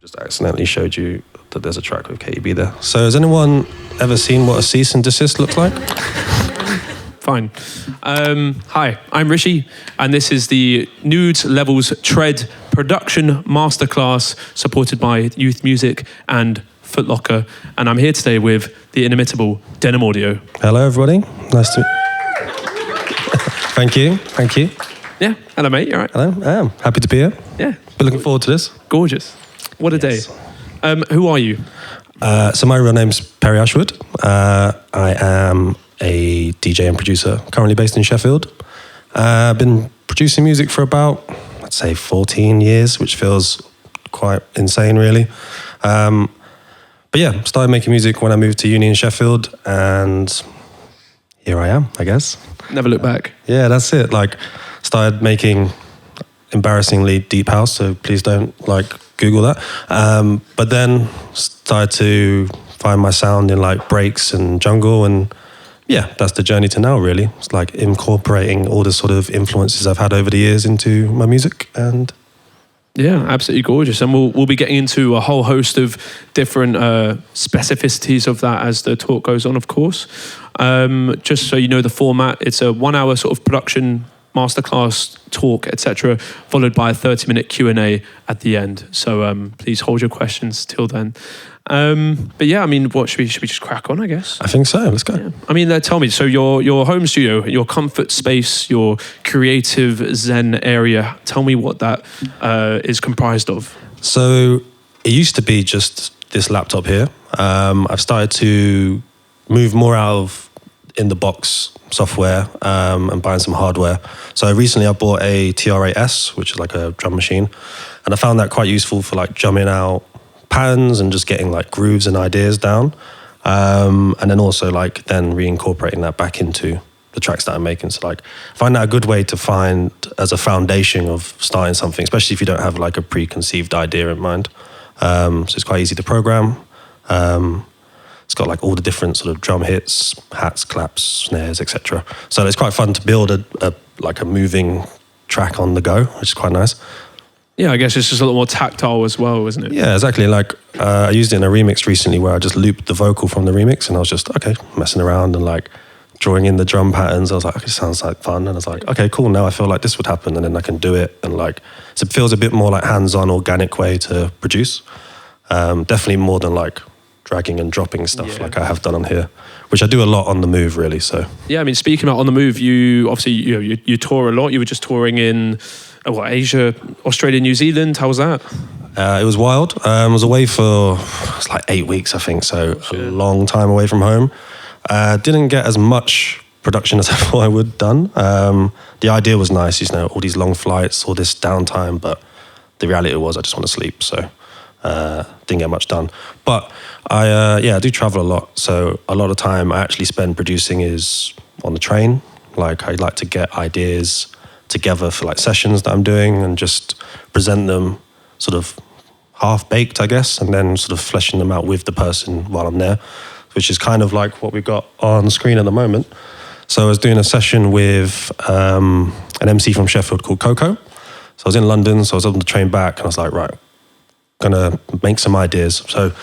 Just accidentally showed you that there's a track with KEB there. So has anyone ever seen what a cease and desist looks like? Fine. Hi, I'm Rishi, and this is the Noods Levels Tread Production Masterclass, supported by Youth Music and Footlocker. And I'm here today with the inimitable Denham Audio. Hello, everybody. Nice to Thank you. Yeah, hello, mate. You all right? Hello, I am. Happy to be here. Yeah. Been looking forward to this. Gorgeous. What a day. Who are you? So my real name's Perry Ashwood. I am a DJ and producer, currently based in Sheffield. I've been producing music for about, I'd say, 14 years, which feels quite insane, really. But yeah, started making music when I moved to uni in Sheffield, and here I am, I guess. Never look back. Yeah, that's it. Started making embarrassingly deep house, so please don't Google that. But then started to find my sound in breaks and jungle, and yeah, that's the journey to now, really. It's incorporating all the sort of influences I've had over the years into my music, and yeah, absolutely gorgeous. And we'll be getting into a whole host of different specificities of that as the talk goes on, of course. Just so you know the format, it's a 1 hour sort of production masterclass talk, etc., followed by a 30-minute Q&A at the end. So please hold your questions till then. But yeah, I mean, what should we just crack on, I guess? I think so. Let's go. Yeah. I mean, tell me, so your home studio, your comfort space, your creative zen area, tell me what that is comprised of. So it used to be just this laptop here. I've started to move more out of in-the-box software and buying some hardware. So recently I bought a TR-8S, which is like a drum machine, and I found that quite useful for drumming out patterns and just getting grooves and ideas down, and then also then reincorporating that back into the tracks that I'm making. So I find that a good way to find as a foundation of starting something, especially if you don't have a preconceived idea in mind. So it's quite easy to program. It's got all the different sort of drum hits, hats, claps, snares, etc. So it's quite fun to build a moving track on the go, which is quite nice. Yeah, I guess it's just a little more tactile as well, isn't it? Yeah, exactly. I used it in a remix recently where I just looped the vocal from the remix, and I was just, messing around and drawing in the drum patterns. I was like, okay, sounds fun. And I was like, okay, cool, now I feel like this would happen, and then I can do it. And so it feels a bit more hands-on, organic way to produce. Definitely more than dragging and dropping stuff like I have done on here, which I do a lot on the move, really. So yeah, I mean, speaking about on the move, you obviously you tour a lot. You were just touring in Asia, Australia, New Zealand. How was that? It was wild. I was away for 8 weeks, I think, so a long time away from home. Didn't get as much production as I thought I would done. The idea was nice, all these long flights, all this downtime, but the reality was I just want to sleep, so didn't get much done. But I do travel a lot, so a lot of time I actually spend producing is on the train. I like to get ideas together for sessions that I'm doing and just present them sort of half-baked, I guess, and then sort of fleshing them out with the person while I'm there, which is kind of what we've got on screen at the moment. So I was doing a session with an MC from Sheffield called Coco. So I was in London, so I was on the train back, and I was like, right, gonna make some ideas. So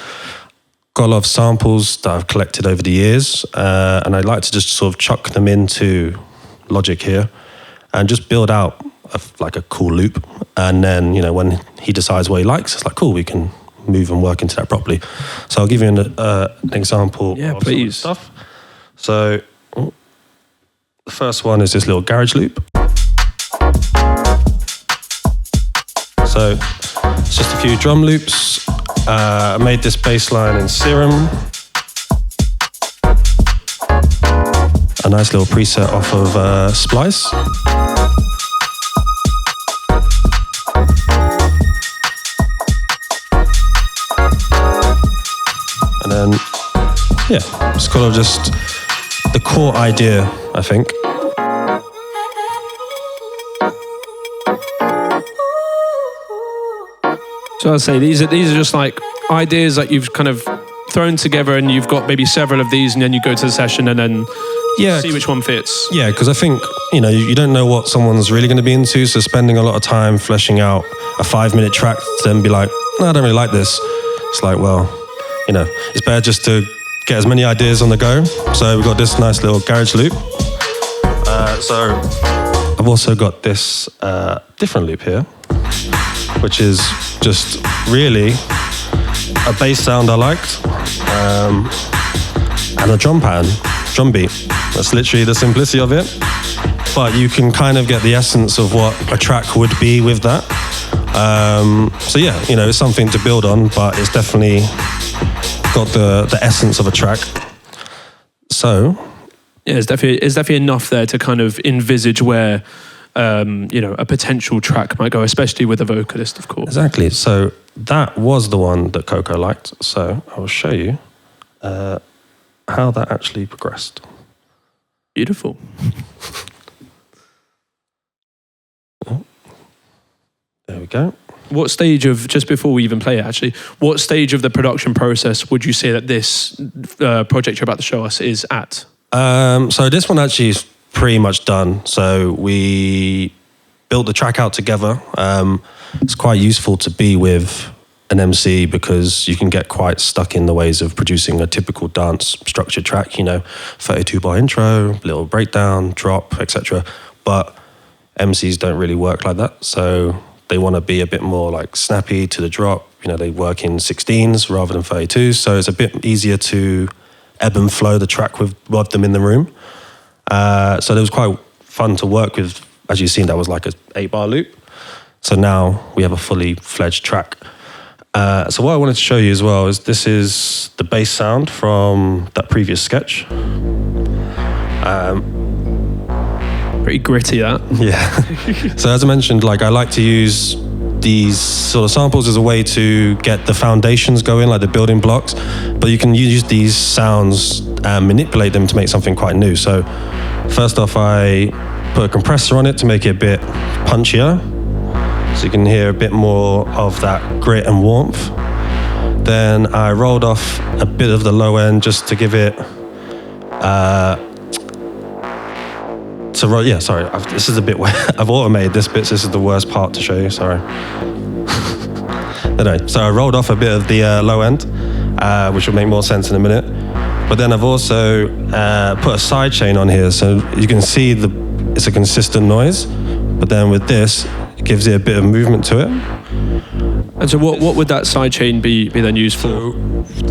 got a lot of samples that I've collected over the years, and I'd like to just sort of chuck them into Logic here and just build out a cool loop. And then, when he decides what he likes, it's cool, we can move and work into that properly. So I'll give you an example of please. Some of the stuff. So the first one is this little garage loop. So it's just a few drum loops. I made this bass line in Serum. A nice little preset off of Splice. And then, yeah, it's kind of just the core idea, I think. So I'd say these are just ideas that you've kind of thrown together, and you've got maybe several of these, and then you go to the session and then see which one fits. Yeah, because I think, you don't know what someone's really going to be into, so spending a lot of time fleshing out a 5-minute track to then be no, I don't really like this. It's like, well, you know, it's better just to get as many ideas on the go. So we've got this nice little garage loop. So I've also got this different loop here, which is just really a bass sound I liked, and a drum beat. That's literally the simplicity of it. But you can kind of get the essence of what a track would be with that. So yeah, you know, it's something to build on, but it's definitely got the essence of a track. So yeah, it's definitely enough there to kind of envisage where you know, a potential track might go, especially with a vocalist, of course. Exactly. So that was the one that Coco liked. So I will show you how that actually progressed. Beautiful. There we go. What stage of, just before we even play it actually, what stage of the production process would you say that this project you're about to show us is at? So this one actually is pretty much done. So we built the track out together. It's quite useful to be with an MC because you can get quite stuck in the ways of producing a typical dance structured track, you know, 32-bar intro, little breakdown, drop, etc. But MCs don't really work like that. So they want to be a bit more like snappy to the drop. You know, they work in 16s rather than 32s. So it's a bit easier to ebb and flow the track with them in the room. So it was quite fun to work with. As you've seen, that was like a 8-bar loop. So now we have a fully fledged track. So what I wanted to show you as well is this is the bass sound from that previous sketch. Pretty gritty, that. Yeah. So as I mentioned, like I like to use these sort of samples as a way to get the foundations going, like the building blocks. But you can use these sounds and manipulate them to make something quite new. So first off, I put a compressor on it to make it a bit punchier. So you can hear a bit more of that grit and warmth. Then I rolled off a bit of the low end just to give it this is a bit where I've automated this bit, so this is the worst part to show you, sorry. Anyway, so I rolled off a bit of the low end, which will make more sense in a minute. But then I've also put a side chain on here, so you can see it's a consistent noise, but then with this, it gives it a bit of movement to it. And so what would that side chain be then used for? So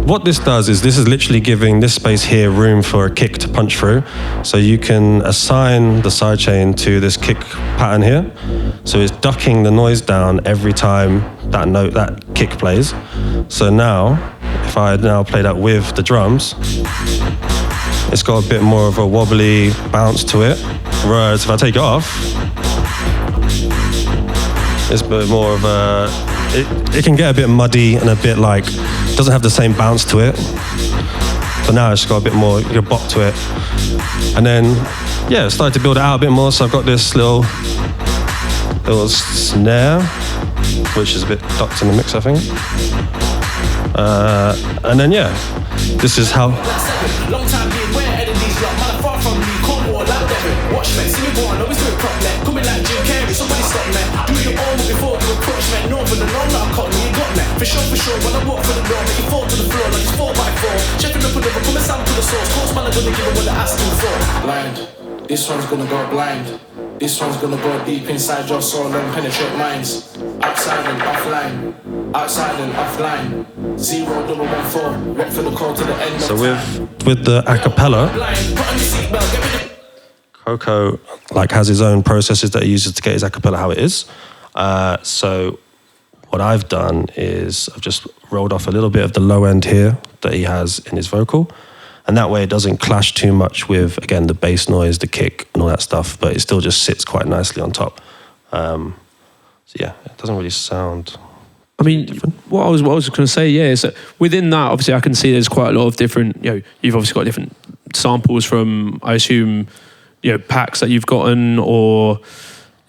what this does is this is literally giving this space here room for a kick to punch through. So you can assign the side chain to this kick pattern here. So it's ducking the noise down every time that kick plays. So now, if I now play that with the drums, it's got a bit more of a wobbly bounce to it. Whereas if I take it off, it's a bit more of a, it can get a bit muddy and a bit like, doesn't have the same bounce to it. But now it's got a bit more, you can bop to it. And then, yeah, I started to build it out a bit more. So I've got this little snare, which is a bit ducked in the mix, I think. And then, yeah, this is how. Long time being where enemies lot, man, I'm far from me, cold war, like Devin. Watch me, see me go on, always do it properly. Coming like Jim Carrey, somebody stop me. Do your own before you approach me. No, for the long that I caught me, you got me. For sure, when I walk through the door, make you fall to the floor like it's 4x4. Checking up with the come and sound to the source. Course, man, I'm gonna give them what they're asking for. Blind, this one's gonna go blind. This one's gonna go deep inside your soul and penetrate minds. Outside and offline, outside and offline. 0114, rep for the call to the end. So with the acapella, Coco like has his own processes that he uses to get his acapella how it is. So what I've done is I've just rolled off a little bit of the low end here that he has in his vocal. And that way it doesn't clash too much with, again, the bass noise, the kick and all that stuff, but it still just sits quite nicely on top. So yeah, it doesn't really sound... I mean, what I was going to say, yeah, is that within that, obviously, I can see there's quite a lot of different, you know, you've obviously got different samples from, I assume, you know, packs that you've gotten, or,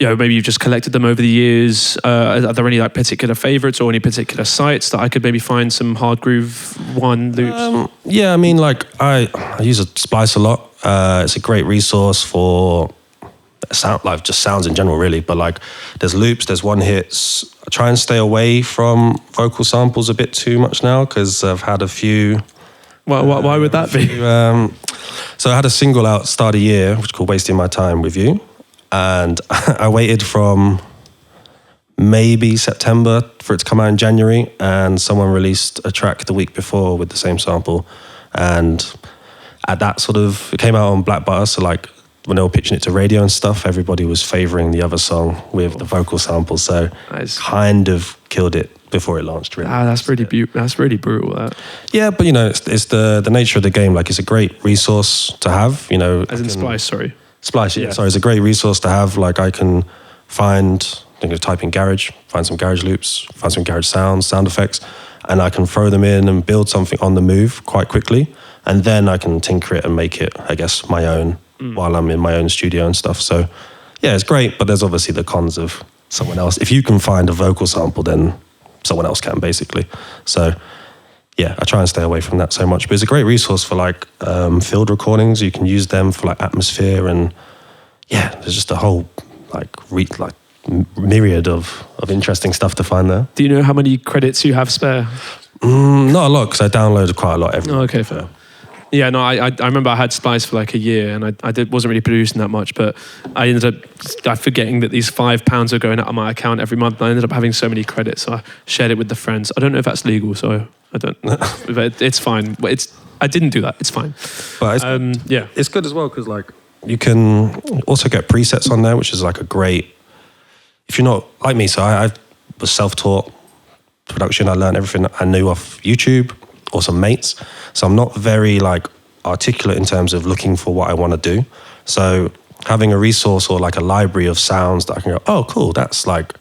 you know, maybe you've just collected them over the years. Are there any like particular favorites or any particular sites that I could maybe find some hard groove one loops? Yeah, I mean, like I use a Splice a lot. It's a great resource for just sounds in general, really. But like, there's loops, there's one hits. I try and stay away from vocal samples a bit too much now because I've had a few. Why would that be? So I had a single out start of year, which is called "Wasting My Time with You," and I waited from maybe September for it to come out in January, and someone released a track the week before with the same sample, and at that it came out on Black Butter, so like when they were pitching it to radio and stuff, everybody was favouring the other song with the vocal sample, so kind of killed it before it launched, really. That's really brutal, that. Yeah, but it's the nature of the game. Like, it's a great resource to have, As in Splice, sorry. Splice, yeah. Sorry, it's a great resource to have. Like, I can type in garage, find some garage loops, find some garage sound effects, and I can throw them in and build something on the move quite quickly. And then I can tinker it and make it, I guess, my own while I'm in my own studio and stuff. So, yeah, it's great, but there's obviously the cons of someone else. If you can find a vocal sample, then someone else can, basically. So, yeah, I try and stay away from that so much. But it's a great resource for, like, field recordings. You can use them for, like, atmosphere. And, yeah, there's just a whole, myriad of interesting stuff to find there. Do you know how many credits you have spare? Not a lot, because I downloaded quite a lot every week. Okay, fair. Yeah, no, I remember I had Splice for like a year, and I wasn't really producing that much, but I ended up forgetting that these £5 are going out of my account every month, and I ended up having so many credits, so I shared it with the friends. I don't know if that's legal, so I don't. It's fine. I didn't do that. It's fine. But it's good as well, because like you can also get presets on there, which is like a great. If you're not like me, so I was self-taught production. I learned everything I knew off YouTube or some mates. So I'm not very like articulate in terms of looking for what I want to do. So having a resource or like a library of sounds that I can go, oh, cool, that's like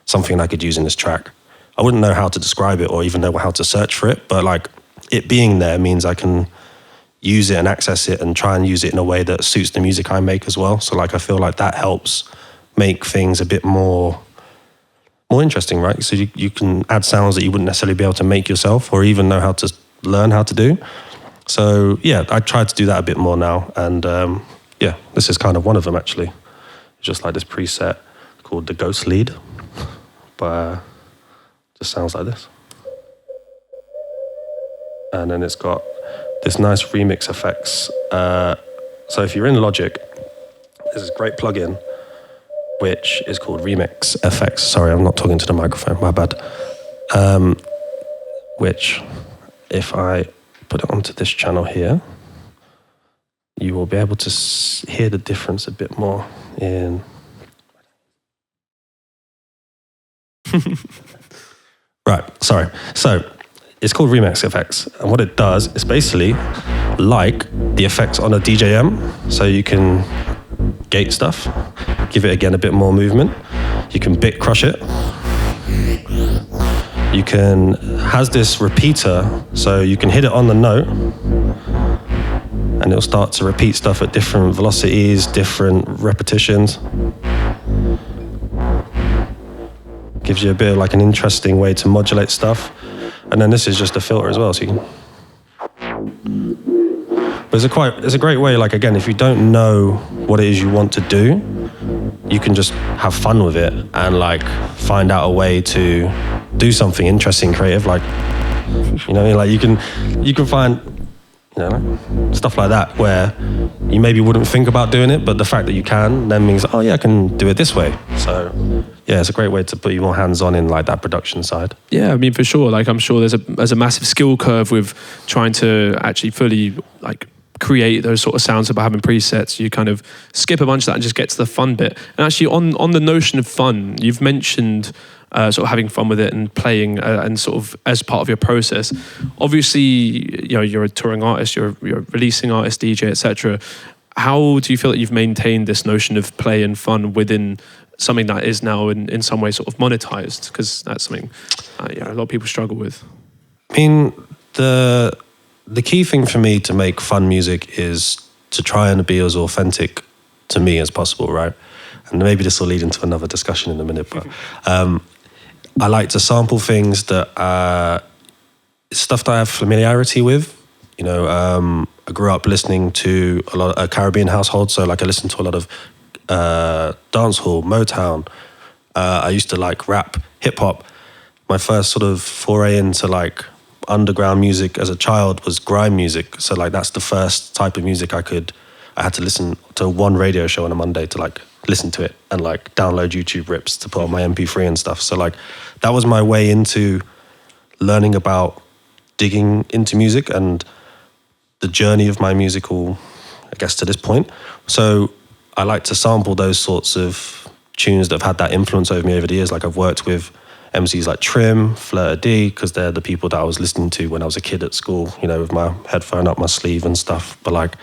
something I could use in this track. I wouldn't know how to describe it or even know how to search for it, but like it being there means I can use it and access it and try and use it in a way that suits the music I make as well. So like I feel like that helps make things a bit more interesting, right? So you can add sounds that you wouldn't necessarily be able to make yourself or even know how to learn how to do. So yeah, I try to do that a bit more now. And this is kind of one of them, actually. It's just like this preset called the Ghost Lead, but just sounds like this. And then it's got this nice remix effects. So if you're in Logic, there's a great plugin which is called Remix FX. Sorry, I'm not talking to the microphone, my bad. Which, if I put it onto this channel here, you will be able to hear the difference a bit more in... Right, sorry. So, it's called Remix FX, and what it does is basically like the effects on a DJM, so you can gate stuff, give it again a bit more movement. You can bit crush it. You can, has this repeater, so you can hit it on the note and it'll start to repeat stuff at different velocities, different repetitions. Gives you a bit of like an interesting way to modulate stuff. And then this is just a filter as well, so you can... But it's a great way, like again, if you don't know what it is you want to do, you can just have fun with it and like find out a way to do something interesting, creative, like, like you can find, stuff like that where you maybe wouldn't think about doing it, but the fact that you can then means, oh yeah, I can do it this way. So yeah, it's a great way to put you more hands-on in like that production side. Yeah, I mean, for sure. Like I'm sure there's a massive skill curve with trying to actually fully like create those sort of sounds about having presets. You kind of skip a bunch of that and just get to the fun bit. And actually on the notion of fun, you've mentioned sort of having fun with it and playing and sort of as part of your process. Obviously, you're a touring artist, you're a releasing artist, DJ, etc. How do you feel that you've maintained this notion of play and fun within something that is now in some way sort of monetized? Because that's something a lot of people struggle with. I mean, the key thing for me to make fun music is to try and be as authentic to me as possible, right? And maybe this will lead into another discussion in a minute, but I like to sample things that stuff that I have familiarity with. I grew up listening to a Caribbean household, so like I listened to a lot of dancehall, Motown. I used to like rap, hip hop. My first sort of foray into like underground music as a child was grime music. So like that's the first type of music I had to listen to one radio show on a Monday to like listen to it and like download YouTube rips to put on my MP3 and stuff. So like that was my way into learning about digging into music and the journey of my musical, I guess, to this point. So I like to sample those sorts of tunes that have had that influence over me over the years. Like I've worked with MCs like Trim, Fleur D, because they're the people that I was listening to when I was a kid at school, you know, with my headphone up my sleeve and stuff. But like,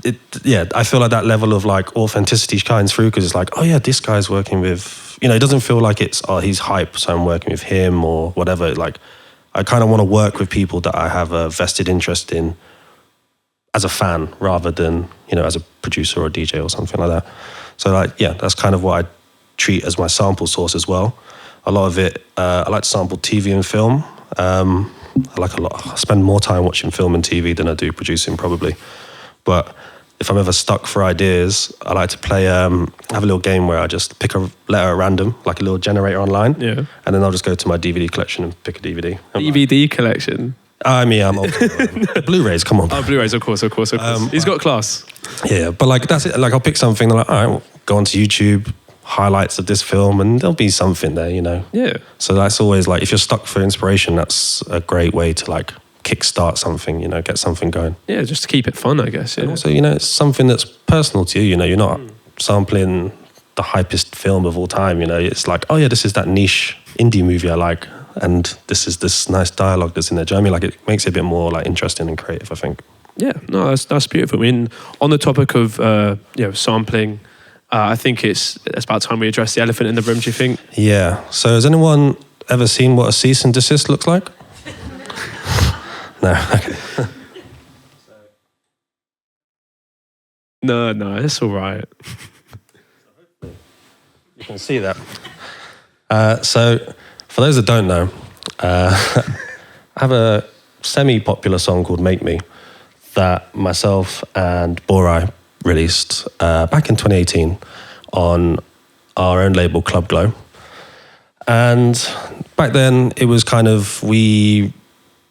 I feel like that level of like authenticity shines through because it's like, oh yeah, this guy's working with, you know, it doesn't feel like it's, oh, he's hype, so I'm working with him or whatever. Like, I kind of want to work with people that I have a vested interest in as a fan rather than, you know, as a producer or a DJ or something like that. So like, yeah, that's kind of what I treat as my sample source as well. A lot of it, I like to sample TV and film. I spend more time watching film and TV than I do producing probably. But if I'm ever stuck for ideas, I like to play, have a little game where I just pick a letter at random, like a little generator online. Yeah. And then I'll just go to my DVD collection and pick a DVD. DVD collection? I'm old. Blu-rays, come on. Oh, Blu-rays, of course. He's got class. Yeah, but like that's it. Like I'll pick something, like, all right, we'll go onto YouTube, highlights of this film, and there'll be something there, you know. Yeah. So that's always like, if you're stuck for inspiration, that's a great way to like kickstart something, you know, get something going. Yeah, just to keep it fun, I guess. Yeah. And also, you know, it's something that's personal to you. You know, you're not sampling the hypest film of all time. You know, it's like, oh yeah, this is that niche indie movie I like, and this is this nice dialogue that's in there. Do you know what I mean? Like, it makes it a bit more like interesting and creative, I think. Yeah, no, that's beautiful. I mean, on the topic of sampling, I think it's about time we address the elephant in the room. Do you think? Yeah. So has anyone ever seen what a cease and desist looks like? No. Okay. No, it's all right. You can see that. So, for those that don't know, I have a semi-popular song called Make Me that myself and Borai released back in 2018 on our own label, Club Glow. And back then, it was kind of, we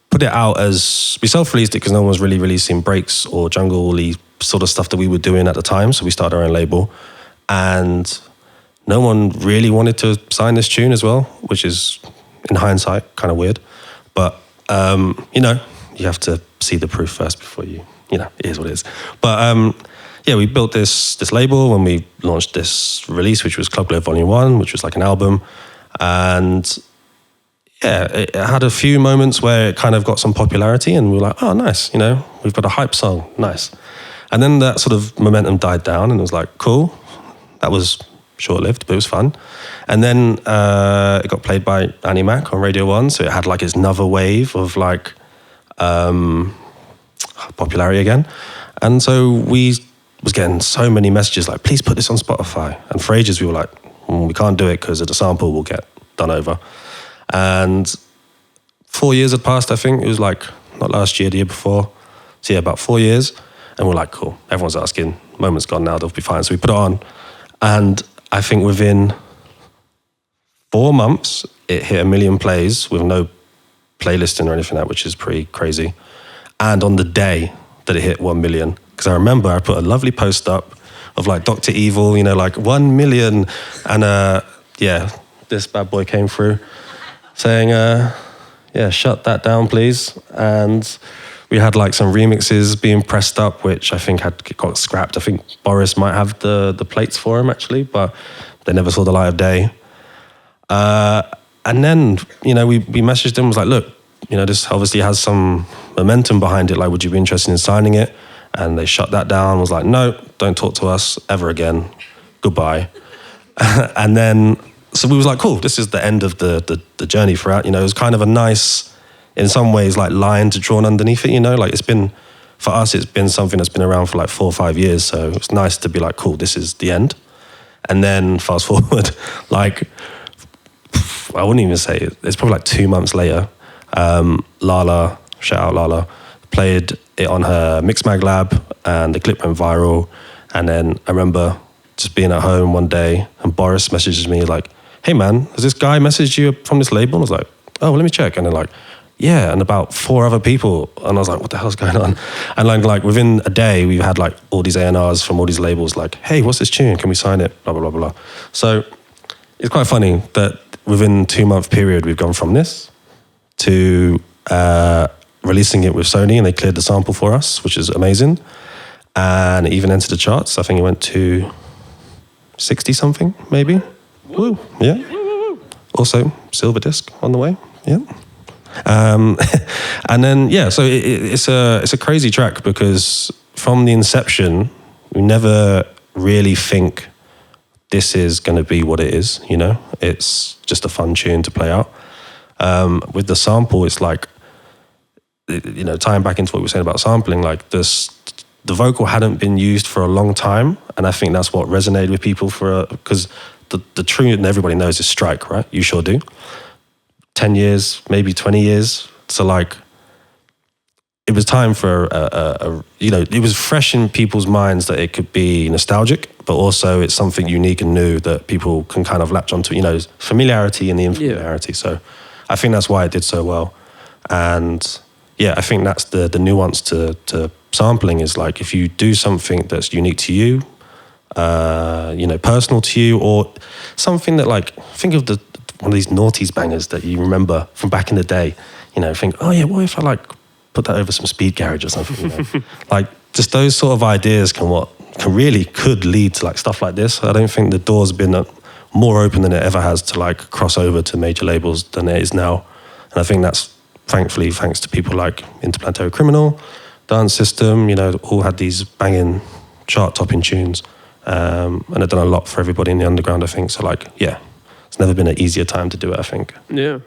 put it out as, we self-released it because no one was really releasing breaks or jungle-y sort of stuff that we were doing at the time. So we started our own label. And no one really wanted to sign this tune as well, which is, in hindsight, kind of weird. But, you know, you have to see the proof first before you know, it is what it is. But, yeah, we built this label when we launched this release, which was Club Glow Volume 1, which was like an album. And yeah, it had a few moments where it kind of got some popularity and we were like, oh, nice, you know, we've got a hype song, nice. And then that sort of momentum died down and it was like, cool, that was short-lived, but it was fun. And then it got played by Annie Mac on Radio 1, so it had like its another wave of like popularity again. And so we was getting so many messages like, please put this on Spotify. And for ages we were like, we can't do it because of the sample will get done over. And 4 years had passed, I think. It was like, not last year, the year before. So yeah, about 4 years. And we're like, cool, everyone's asking, moment's gone now, they'll be fine. So we put it on. And I think within 4 months, it hit 1 million plays with no playlisting or anything like that, which is pretty crazy. And on the day that it hit 1 million, because I remember I put a lovely post up of like Dr. Evil, you know, like 1 million. And yeah, this bad boy came through saying, yeah, shut that down, please. And we had like some remixes being pressed up, which I think got scrapped. I think Boris might have the plates for him actually, but they never saw the light of day. And then, you know, we messaged him, was like, look, you know, this obviously has some momentum behind it. Like, would you be interested in signing it? And they shut that down, was like, no, don't talk to us ever again. Goodbye. And then, so we was like, cool, this is the end of the journey for it. You know, it was kind of a nice, in some ways, like line to drawn underneath it, you know? Like, it's been, for us, it's been something that's been around for like 4 or 5 years. So it's nice to be like, cool, this is the end. And then fast forward, like, I wouldn't even say it, it's probably like 2 months later, Lala, shout out Lala, played it on her Mixmag Lab and the clip went viral. And then I remember just being at home one day, and Boris messages me like, "Hey man, has this guy messaged you from this label?" And I was like, "Oh, well, let me check." And they're like, "Yeah," and about 4 other people. And I was like, "What the hell's going on?" And like within a day, we've had like all these A&Rs from all these labels like, "Hey, what's this tune? Can we sign it?" Blah, blah, blah, blah. So it's quite funny that within 2-month period, we've gone from this to releasing it with Sony, and they cleared the sample for us, which is amazing. And it even entered the charts. I think it went to 60 something, maybe. Woo, yeah. Also, silver disc on the way. Yeah. And then so it's a crazy track because from the inception, we never really think this is going to be what it is. You know, it's just a fun tune to play out. With the sample, it's like, you know, tying back into what we were saying about sampling, like the vocal hadn't been used for a long time, and I think that's what resonated with people because the tune that everybody knows is Strike, right? You Sure Do. 10 years, maybe 20 years. So like, it was time for it was fresh in people's minds that it could be nostalgic, but also it's something unique and new that people can kind of latch onto, you know, familiarity and the unfamiliarity. So I think that's why it did so well. And yeah, I think that's the nuance to sampling is like, if you do something that's unique to you, you know, personal to you, or something that like, think of one of these noughties bangers that you remember from back in the day, you know, think, oh yeah, what if I like put that over some speed garage or something, you know? Like just those sort of ideas could lead to like stuff like this. I don't think the door's been more open than it ever has to like cross over to major labels than it is now. And I think that's thankfully thanks to people like Interplanetary Criminal, Dance System, you know, all had these banging chart topping tunes. And they've done a lot for everybody in the underground, I think. So like, yeah, it's never been an easier time to do it, I think. Yeah.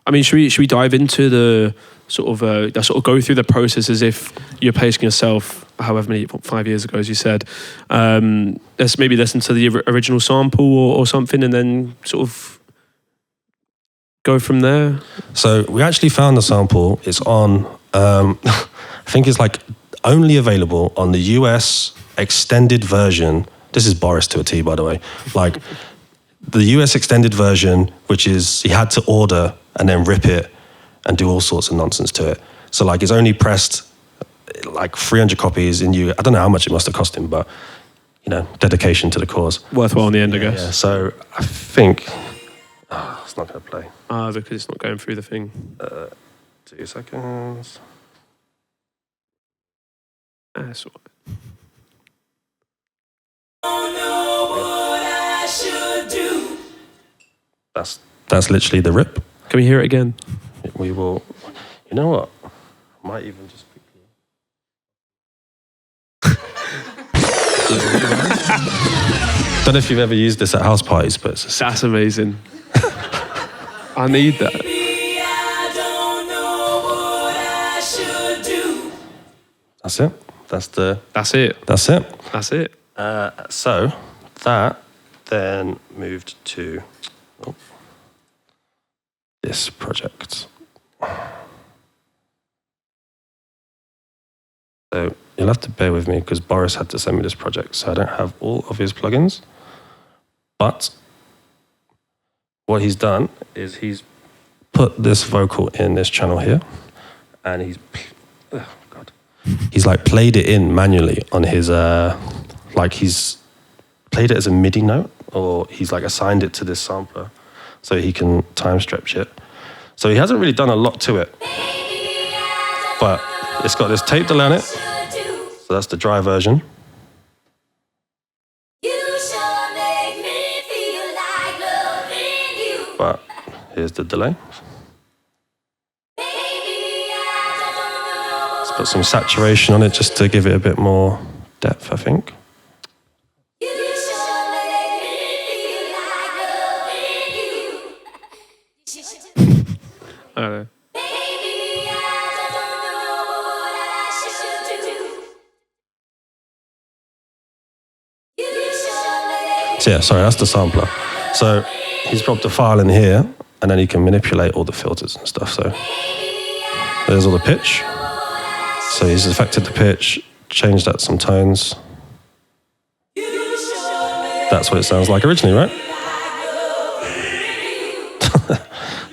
I mean, should we dive into the sort of go through the process as if you're placing yourself, however many, 5 years ago, as you said. Let's maybe listen to the original sample or something, and then sort of go from there. So we actually found the sample. It's on, I think it's like only available on the US extended version. This is Boris to a T, by the way. Like the US extended version, which is he had to order and then rip it and do all sorts of nonsense to it. So like it's only pressed like 300 copies in I don't know how much it must have cost him, but you know, dedication to the cause. Worthwhile in the end, I guess. Yeah, so I think it's not going to play. Because it's not going through the thing. 2 seconds. That's all right. That's literally the rip. Can we hear it again? We will. You know what? I might even just quickly. Don't know if you've ever used this at house parties, but that's amazing. I need that. That's it. That's it. That's it. So that then moved to this project. So you'll have to bear with me because Boris had to send me this project, so I don't have all of his plugins. But what he's done is he's put this vocal in this channel here, and he's like played it in manually on his like he's played it as a MIDI note, or he's like assigned it to this sampler so he can time stretch it. So he hasn't really done a lot to it, but it's got this tape delay on it. So that's the dry version. But here's the delay. Let's put some saturation on it just to give it a bit more depth, I think. So yeah, sorry, that's the sampler. So he's dropped a file in here, and then he can manipulate all the filters and stuff. So there's all the pitch. So he's affected the pitch, changed that some tones. that's what it sounds like originally, right?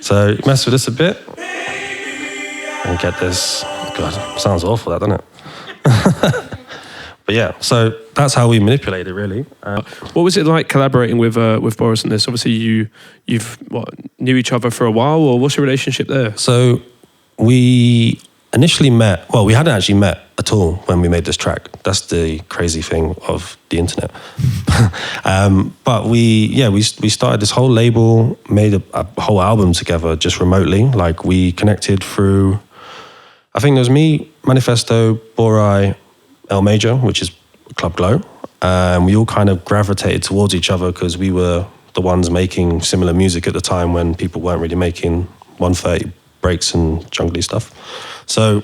So mess with this a bit and get this. God, sounds awful, that, doesn't it? But yeah, so that's how we manipulate it, really. What was it like collaborating with Boris on this? Obviously, you've knew each other for a while, or what's your relationship there? So we initially met. Well, we hadn't actually met at all when we made this track. That's the crazy thing of the internet. But we started this whole label, made a whole album together, just remotely. Like we connected through. I think there was me, Mani Festo, Borai, LMajor, which is Club Glow. We all kind of gravitated towards each other because we were the ones making similar music at the time when people weren't really making 130 breaks and jungly stuff. So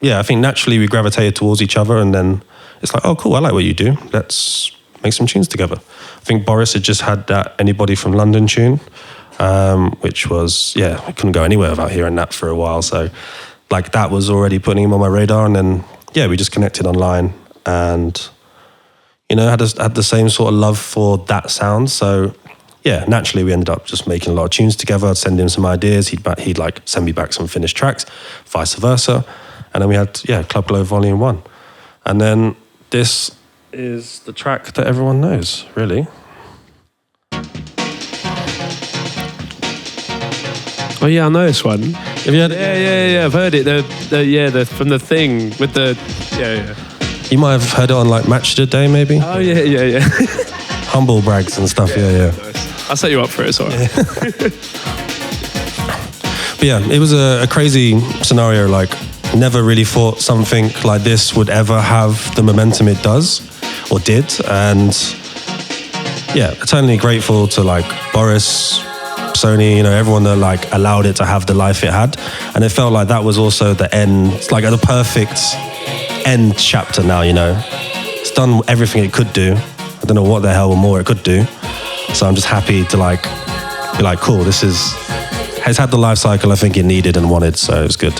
yeah, I think naturally we gravitated towards each other, and then it's like, oh cool, I like what you do. Let's make some tunes together. I think Boris had just had that Anybody from London tune, which was, I couldn't go anywhere without hearing that for a while. So like that was already putting him on my radar, and then we just connected online and, had the same sort of love for that sound. So yeah, naturally we ended up just making a lot of tunes together. I'd send him some ideas. He'd like send me back some finished tracks, vice versa. And then we had, Club Glow Volume 1. And then this is the track that everyone knows, really. Oh yeah, I know this one. Have you heard it? Yeah, I've heard it. The from the thing with the You might have heard it on like Match of the Day, maybe. Oh yeah. Humble brags and stuff. Yeah. Nice. I'll set you up for it. Sorry. But yeah, it was a crazy scenario. Like, never really thought something like this would ever have the momentum it does or did, and eternally grateful to like Boris, Sony, everyone that like allowed it to have the life it had. And it felt like that was also the end, like the perfect end chapter now, It's done everything it could do. I don't know what the hell more it could do. So I'm just happy to like be like, cool, it's had the life cycle I think it needed and wanted, so it was good.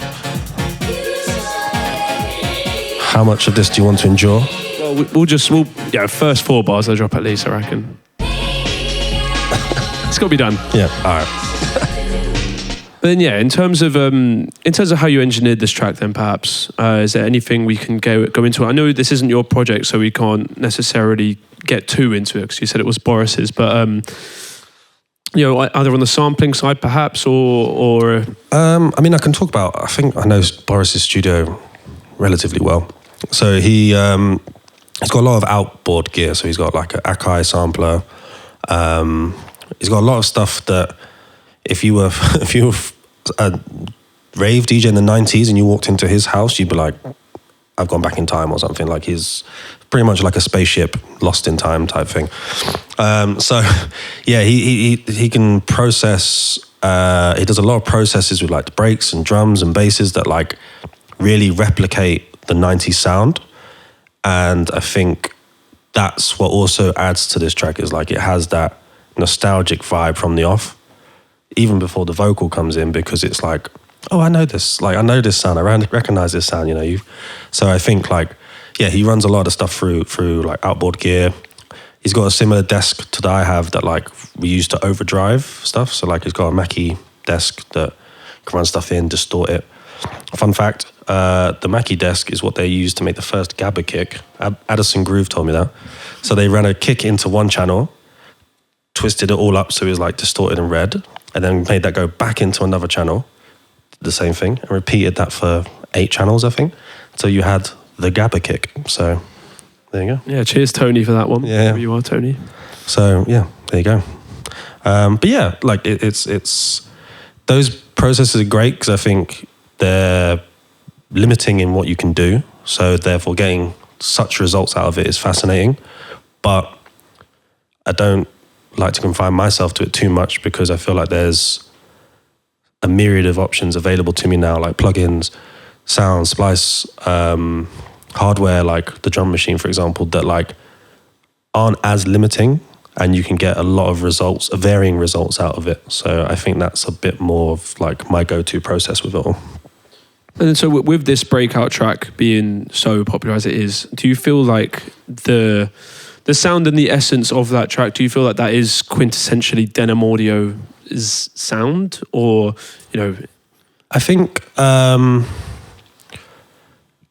How much of this do you want to endure? Well, we'll first 4 bars I drop at least, I reckon. It's got to be done. Yeah, all right. But then, in terms of how you engineered this track, then perhaps is there anything we can go into? I know this isn't your project, so we can't necessarily get too into it because you said it was Boris's. But either on the sampling side, perhaps, or I mean, I can talk about. I think I know Boris's studio relatively well. So he's got a lot of outboard gear. So he's got like an Akai sampler. He's got a lot of stuff that if you were a rave DJ in the 90s and you walked into his house, you'd be like, I've gone back in time or something. Like he's pretty much like a spaceship lost in time type thing. He can process. He does a lot of processes with like the breaks and drums and basses that like really replicate the 90s sound. And I think that's what also adds to this track, is like it has that nostalgic vibe from the off, even before the vocal comes in, because it's like, oh, I know this. Like, I know this sound. I recognize this sound, So I think like, he runs a lot of stuff through like outboard gear. He's got a similar desk to that I have that like we use to overdrive stuff. So like he's got a Mackie desk that can run stuff in, distort it. Fun fact, the Mackie desk is what they used to make the first Gabba kick. Addison Groove told me that. So they ran a kick into one channel, twisted it all up so it was like distorted and red, and then made that go back into another channel, the same thing, and repeated that for 8 channels, I think. So you had the Gabba kick. So there you go. Yeah, cheers Tony for that one. Yeah. Wherever you are, Tony. So yeah, there you go. But yeah, like it's those processes are great because I think they're limiting in what you can do. So therefore getting such results out of it is fascinating. But I don't like to confine myself to it too much because I feel like there's a myriad of options available to me now, like plugins, sound, splice, hardware, like the drum machine, for example, that like aren't as limiting, and you can get a lot of results, varying results out of it. So I think that's a bit more of like my go-to process with it all. And so with this breakout track being so popular as it is, do you feel like the the sound and the essence of that track, do you feel like that is quintessentially Denham Audio's sound, or I think at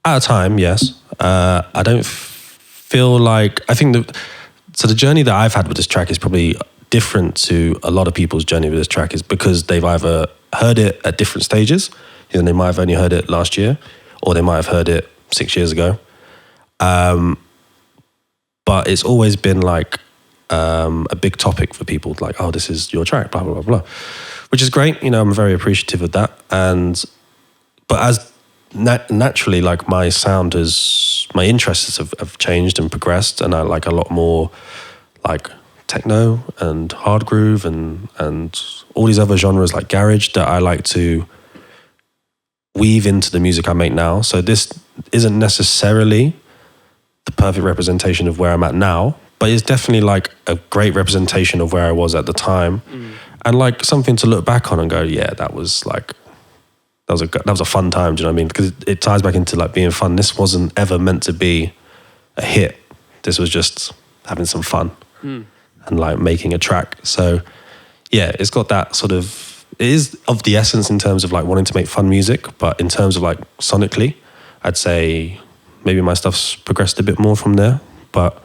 a time, yes. I don't feel like, I think the journey that I've had with this track is probably different to a lot of people's journey with this track, is because they've either heard it at different stages. They might have only heard it last year, or they might have heard it 6 years ago. But it's always been like a big topic for people, like, oh, this is your track, blah, blah, blah, blah. Which is great. I'm very appreciative of that. But as naturally, like, my interests have changed and progressed, and I like a lot more like techno and hard groove and all these other genres like garage that I like to weave into the music I make now. So this isn't necessarily the perfect representation of where I'm at now, but it's definitely like a great representation of where I was at the time, and like something to look back on and go, yeah, that was a fun time. Do you know what I mean? Because it ties back into like being fun. This wasn't ever meant to be a hit. This was just having some fun and like making a track. So yeah, it's got that sort of. It is of the essence in terms of like wanting to make fun music, but in terms of like sonically, I'd say maybe my stuff's progressed a bit more from there. But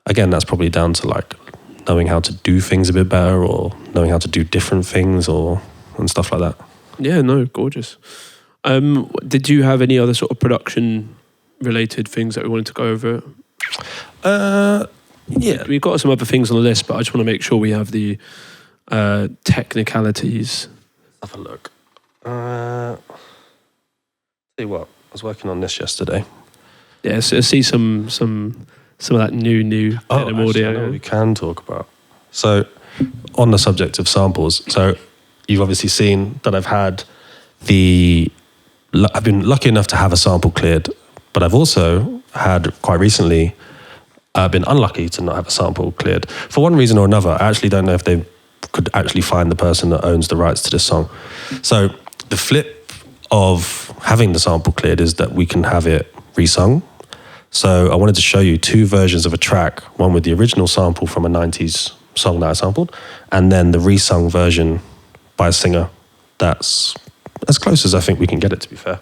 again, that's probably down to like knowing how to do things a bit better, or knowing how to do different things, and stuff like that. Yeah, no, gorgeous. Did you have any other sort of production related things that we wanted to go over? Yeah, we've got some other things on the list, but I just want to make sure we have the technicalities. Have a look. Tell you what, I was working on this yesterday. Yeah, so I see some of that new audio. We can talk about. So, on the subject of samples, so you've obviously seen that I've been lucky enough to have a sample cleared, but I've also had quite recently been unlucky to not have a sample cleared for one reason or another. I actually don't know if they could actually find the person that owns the rights to this song. So the flip of having the sample cleared is that we can have it resung. So I wanted to show you two versions of a track, one with the original sample from a 90s song that I sampled, and then the resung version by a singer that's as close as I think we can get it, to be fair.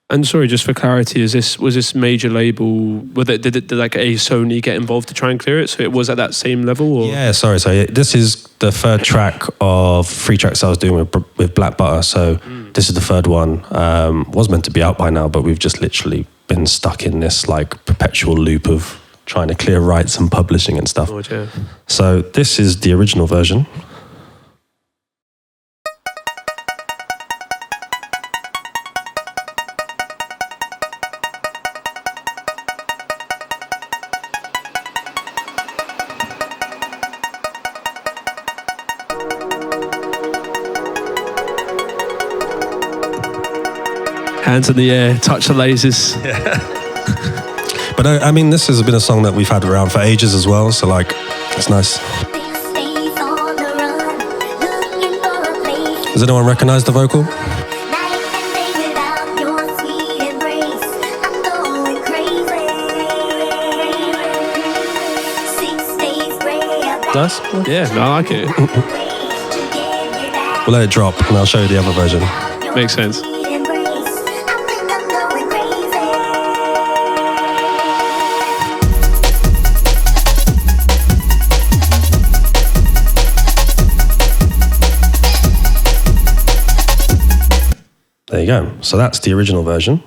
And sorry, just for clarity, was this major label? Did like a Sony get involved to try and clear it? So it was at that same level? Or? Yeah, sorry. So this is the third track of 3 tracks I was doing with Black Butter. So this is the third one. Was meant to be out by now, but we've just literally been stuck in this like perpetual loop of trying to clear rights and publishing and stuff. Oh, yeah. So this is the original version. Hands in the air, touch the lasers. Yeah. But I mean, this has been a song that we've had around for ages as well, so like, it's nice. Does anyone recognize the vocal? Nice? Yeah, I like it. We'll let it drop and I'll show you the other version. Makes sense. There you go. So that's the original version.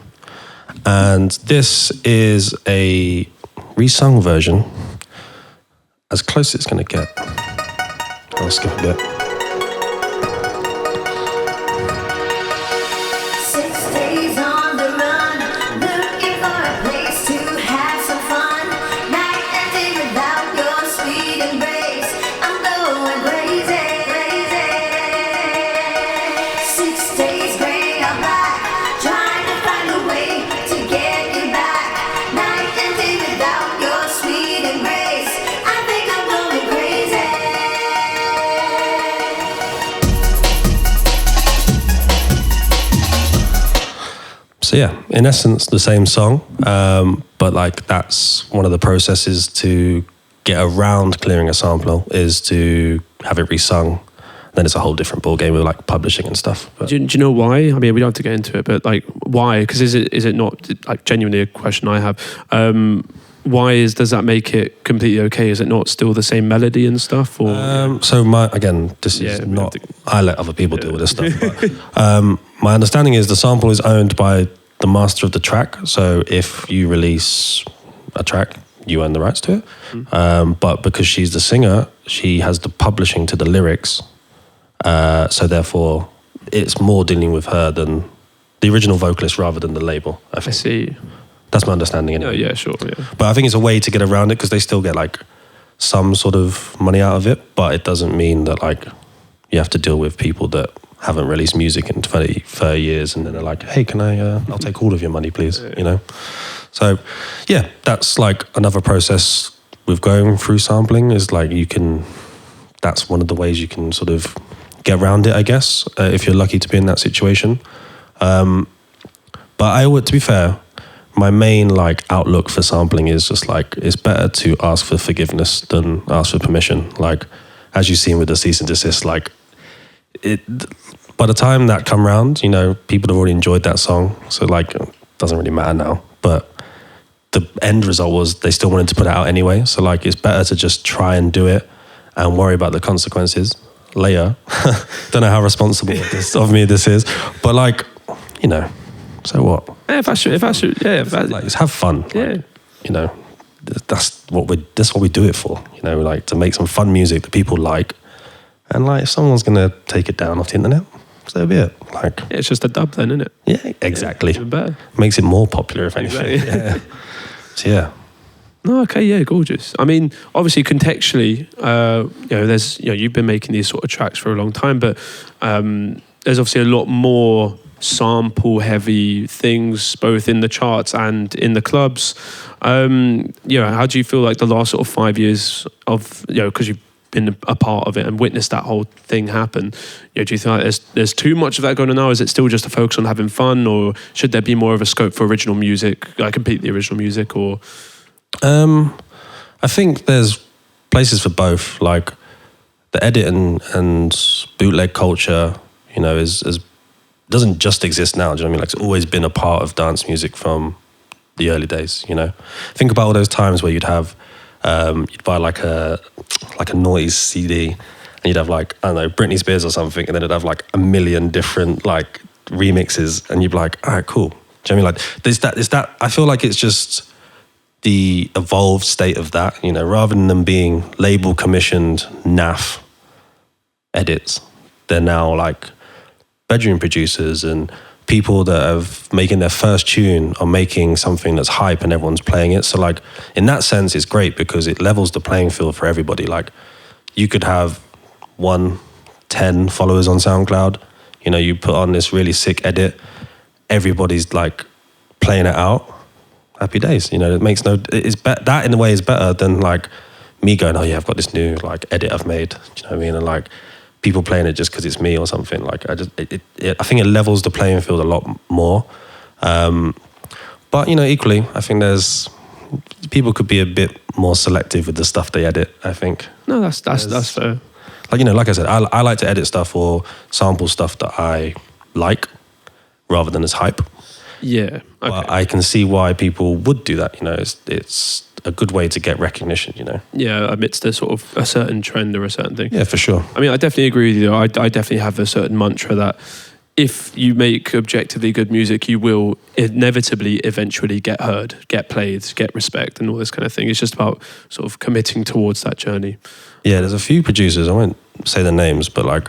And this is a resung version, as close as it's going to get. I'll skip a bit. So yeah, in essence, the same song, but like that's one of the processes to get around clearing a sample is to have it resung. Then it's a whole different ball game with like publishing and stuff. But Do you know why? I mean, we don't have to get into it, but like why? Because is it not like genuinely a question I have? Why does that make it completely okay? Is it not still the same melody and stuff? Or so this is not. I let other people deal with this stuff. But, my understanding is the sample is owned by the master of the track. So if you release a track, you own the rights to it. But because she's the singer, she has the publishing to the lyrics. So therefore, it's more dealing with her than the original vocalist rather than the label. I think. I see. That's my understanding anyway. Yeah, sure. Yeah. But I think it's a way to get around it because they still get like some sort of money out of it, but it doesn't mean that like you have to deal with people that haven't released music in 20, 30 years and then they're like, hey, can I, I'll take all of your money, please, you know? So yeah, that's like another process with going through sampling is like that's one of the ways you can sort of get around it, I guess, if you're lucky to be in that situation. But to be fair, my main like outlook for sampling is just like it's better to ask for forgiveness than ask for permission. Like as you've seen with the cease and desist, like by the time that come round, you know, people have already enjoyed that song, so like it doesn't really matter now. But the end result was they still wanted to put it out anyway. So like it's better to just try and do it and worry about the consequences later. Don't know how responsible of me this is, but like, you know, so what? Yeah, if I should, like, just have fun. Yeah. Like, you know, that's what we do it for. You know, like to make some fun music that people like, and like if someone's gonna take it down off the internet, so be it. Like, yeah, it's just a dub then, isn't it? Yeah, exactly. Even better. Makes it more popular, if anything. Exactly. Yeah. So yeah. No, okay, yeah, gorgeous. I mean, obviously, contextually, you know, you've been making these sort of tracks for a long time, but there's obviously a lot more sample-heavy things, both in the charts and in the clubs. You know, how do you feel like the last sort of 5 years of, you know, because you've been a part of it and witnessed that whole thing happen, you know, do you think like there's too much of that going on now? Is it still just a focus on having fun, or should there be more of a scope for original music, like completely original music, or? I think there's places for both. Like the edit and bootleg culture, you know, doesn't just exist now. Do you know what I mean? Like it's always been a part of dance music from the early days. You know, think about all those times where you'd have you'd buy like a noise CD, and you'd have like, I don't know, Britney Spears or something, and then it'd have like a million different like remixes, and you'd be like, all right, cool. Do you know what I mean? Like there's that. I feel like it's just the evolved state of that, you know, rather than them being label commissioned naff edits, they're now like bedroom producers and people that have making their first tune are making something that's hype and everyone's playing it. So like in that sense, it's great because it levels the playing field for everybody. Like you could have 10 followers on SoundCloud, you know, you put on this really sick edit, everybody's like playing it out. Happy days, you know. It makes that in a way is better than like me going, oh yeah, I've got this new like edit I've made. Do you know what I mean? And like people playing it just because it's me or something. Like I think it levels the playing field a lot more. But you know, equally, I think people could be a bit more selective with the stuff they edit. I think. No, that's fair. Like, you know, like I said, I like to edit stuff or sample stuff that I like rather than as hype. Yeah, okay. But I can see why people would do that. You know, it's a good way to get recognition. You know. Yeah, amidst a sort of a certain trend or a certain thing. Yeah, for sure. I mean, I definitely agree with you. I definitely have a certain mantra that if you make objectively good music, you will inevitably eventually get heard, get played, get respect, and all this kind of thing. It's just about sort of committing towards that journey. Yeah, there's a few producers. I won't say their names, but like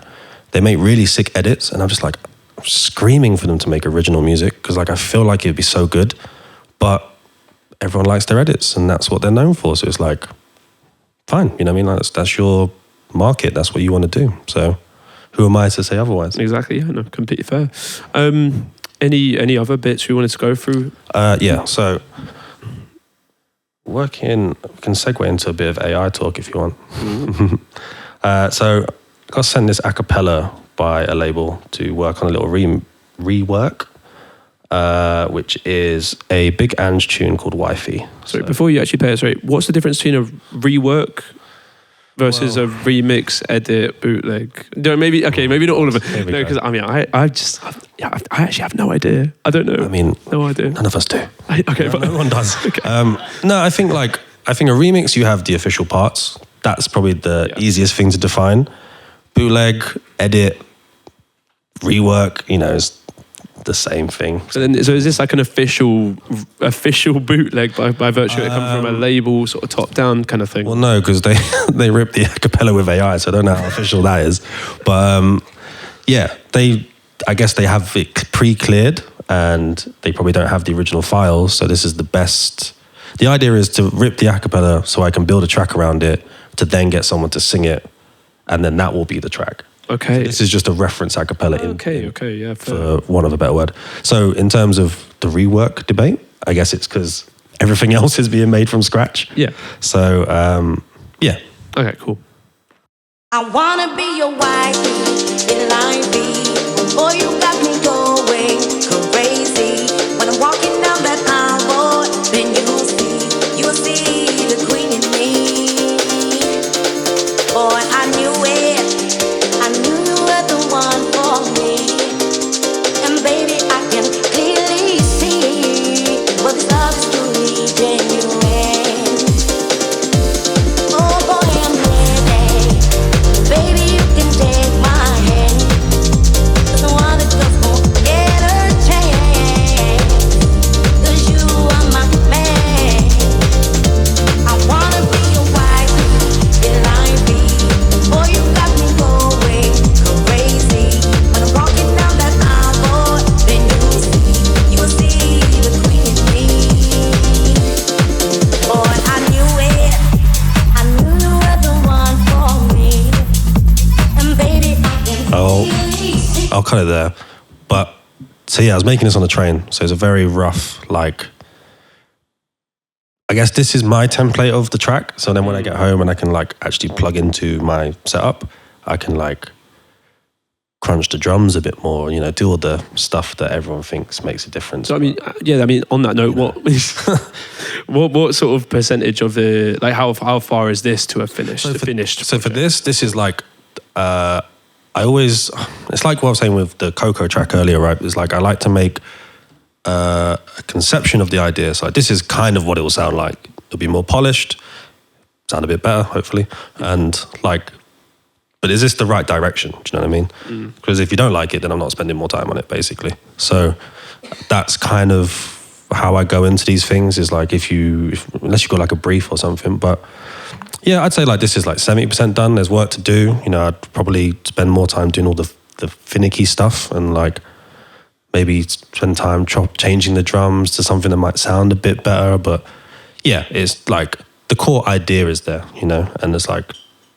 they make really sick edits, and I'm just like screaming for them to make original music because like I feel like it'd be so good, but everyone likes their edits and that's what they're known for. So it's like, fine, you know what I mean? Like, that's your market. That's what you want to do. So who am I to say otherwise? Exactly. Yeah, no, completely fair. Any other bits we wanted to go through? Yeah. So we can segue into a bit of AI talk if you want. Mm-hmm. So I got sent this a cappella by a label to work on a little rework. which is a Big Ange tune called Wifey. Sorry, before you actually play it, sorry, what's the difference between a rework versus a remix, edit, bootleg? No, maybe not all of it. No, because I mean, I actually have no idea. I don't know. I mean, no idea. None of us do. Okay, no one does. Okay. No, I think a remix, you have the official parts. That's probably the easiest thing to define. Bootleg, edit, rework, is the same thing. So is this like an official bootleg by virtue of it coming from a label, sort of top down kind of thing? Well, no, because they ripped the acapella with AI, so I don't know how official that is. But I guess they have it pre-cleared, and they probably don't have the original files. So this is the best. The idea is to rip the acapella so I can build a track around it, to then get someone to sing it, and then that will be the track. Okay. So this is just a reference acapella. Yeah. For want of a better word. So in terms of the rework debate, I guess it's because everything else is being made from scratch. Yeah. So yeah. Okay. Cool. I wanna be your wife, in line B. Boy, you got me going crazy. When I'm walking down that aisle, then you'll see the queen in me. Boy, I knew it. I knew you were the one for me. And baby, I can clearly see what this love is truly genuine. Oh boy, I'm ready. Baby, you can take my hand. There's no other girl who'll get a chance. 'Cause you are my man. I wanna be your wife, in line B. Boy, you got me going crazy. When I'm walking down that aisle, then you'll see the queen in me. Boy, I knew it. I knew you were the one for me. And baby, I can clearly see. I'll cut it there. But so yeah, I was making this on the train, so it's a very rough, I guess this is my template of the track. So then when I get home and I can actually plug into my setup, I can crunch the drums a bit more, do all the stuff that everyone thinks makes a difference. So I mean, on that note, what sort of percentage of the how far is this to a finished? So for this is it's like what I was saying with the Coco track earlier, right? It's I like to make a conception of the idea. So this is kind of what it will sound like. It'll be more polished, sound a bit better, hopefully. And but is this the right direction? Do you know what I mean? Because if you don't like it, then I'm not spending more time on it, basically. So that's kind of how I go into these things, is unless you've got a brief or something. But yeah, I'd say this is 70% done. There's work to do. I'd probably spend more time doing all the finicky stuff, and maybe spend time changing the drums to something that might sound a bit better. But yeah, it's the core idea is there, and it's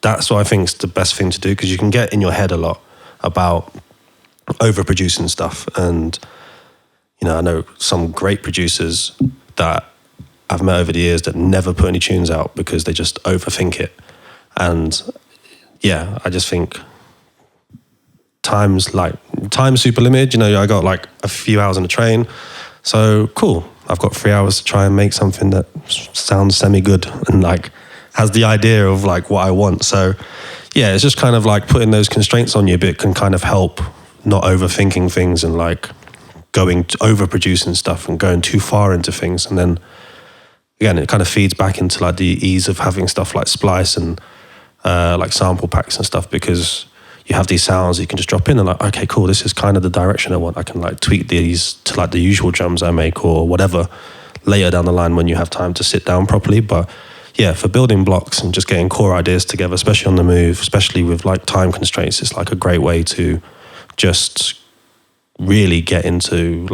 that's what I think is the best thing to do, because you can get in your head a lot about overproducing stuff. And I know some great producers that I've met over the years that never put any tunes out because they just overthink it. And yeah, I just think time's super limited. I got a few hours on the train, so cool. I've got 3 hours to try and make something that sounds semi-good and has the idea of what I want. So yeah, it's just kind of putting those constraints on you a bit can kind of help not overthinking things and going overproducing stuff and going too far into things. And then again, it kind of feeds back into the ease of having stuff like splice and sample packs and stuff, because you have these sounds you can just drop in and okay, cool, this is kind of the direction I want. I can tweak these to the usual drums I make or whatever later down the line when you have time to sit down properly. But yeah, for building blocks and just getting core ideas together, especially on the move, especially with time constraints, it's a great way to just really get into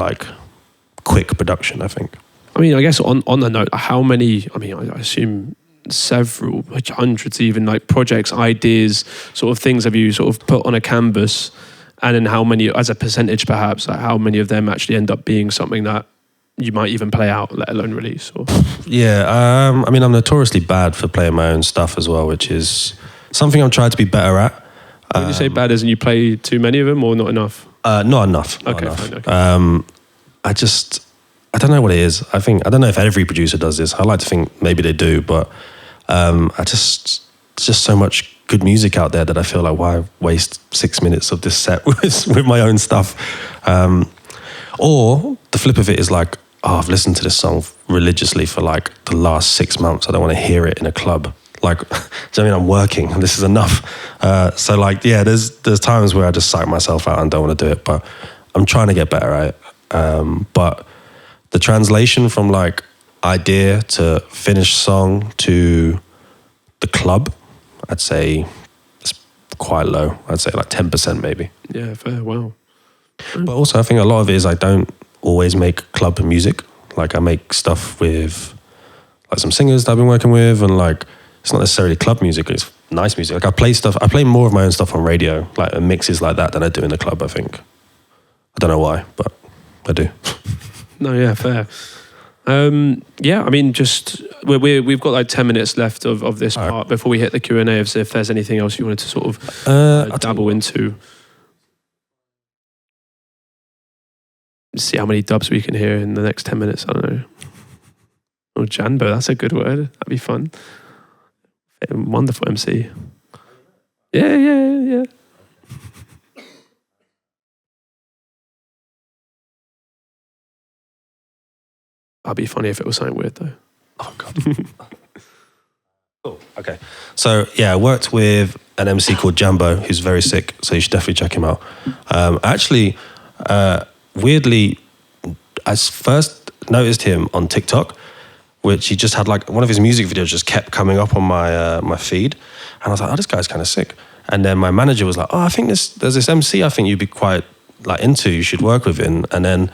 quick production, I think. I mean, I guess on the note, how many, I assume several, hundreds even, projects, ideas, sort of things have you sort of put on a canvas, and then how many, as a percentage perhaps, how many of them actually end up being something that you might even play out, let alone release? Or yeah, I'm notoriously bad for playing my own stuff as well, which is something I'm trying to be better at. When you say bad, as in you play too many of them or not enough? Not enough. Okay, fine. Okay. I don't know what it is. I don't know if every producer does this. I like to think maybe they do, but there's just so much good music out there that I feel like, why waste 6 minutes of this set with my own stuff? Or the flip of it is like, I've listened to this song religiously for like the last 6 months. I don't want to hear it in a club. Like, do you know what I mean? I'm working and this is enough. So like, yeah, there's times where I just psych myself out and don't want to do it, but I'm trying to get better at it. But the translation from like idea to finished song to the club, I'd say it's quite low. I'd say like 10% maybe. Yeah, fair. Wow. But also I think a lot of it is I don't always make club music. Like I make stuff with like some singers that I've been working with, and like it's not necessarily club music, it's nice music. Like I play more of my own stuff on radio, like mixes like that than I do in the club, I think. I don't know why, but I do. No, yeah, fair. Yeah, I mean, just we've got like 10 minutes left of this part before we hit the Q&A. If there's anything else you wanted to sort of dabble into, see how many dubs we can hear in the next 10 minutes. I don't know. Oh, Janbo, that's a good word. That'd be fun. Wonderful MC. Yeah. That'd be funny if it was something weird though. Oh God. Cool. Okay. So yeah, I worked with an MC called Jambo, who's very sick. So you should definitely check him out. Weirdly, I first noticed him on TikTok, which he just had like one of his music videos just kept coming up on my feed, and I was like, oh, this guy's kind of sick. And then my manager was like, oh, I think there's this MC I think you'd be quite like into. You should work with him. And then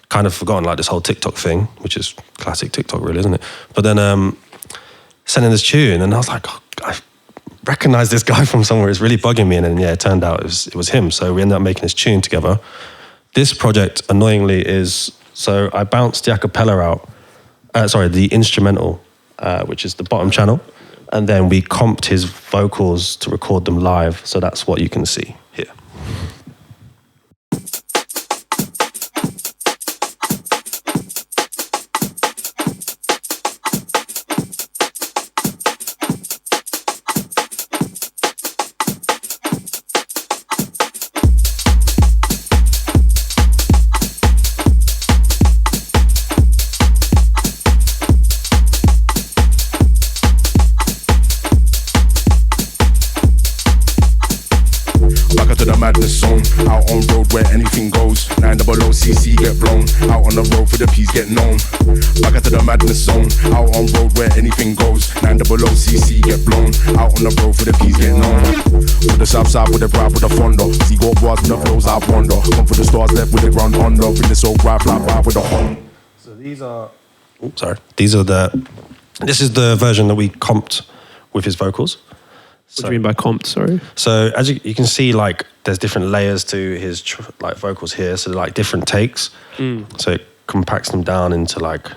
kind of forgotten like this whole TikTok thing, which is classic TikTok really, isn't it? But then sending this tune, and I was like, oh, I recognize this guy from somewhere. It's really bugging me. And then yeah, it turned out it was him. So we ended up making this tune together. This project, annoyingly, is so I bounced the acapella out. The instrumental, which is the bottom channel, and then we comped his vocals to record them live. So that's what you can see here. Madness zone, out on road where anything goes. 900cc get blown, out on the road for the peas get known. Back into the madness zone, out on road where anything goes. 900cc get blown, out on the road for the peas get known. To the south side with the rap with the fondo. See gold bars with the flows I wonder. Come for the stars left with the ground under. Bring this old rap fly by with the horn. So these are, this is the version that we comped with his vocals. What do you mean by comped, sorry? So as you can see, like there's different layers to his like vocals here. So like different takes. So it compacts them down into like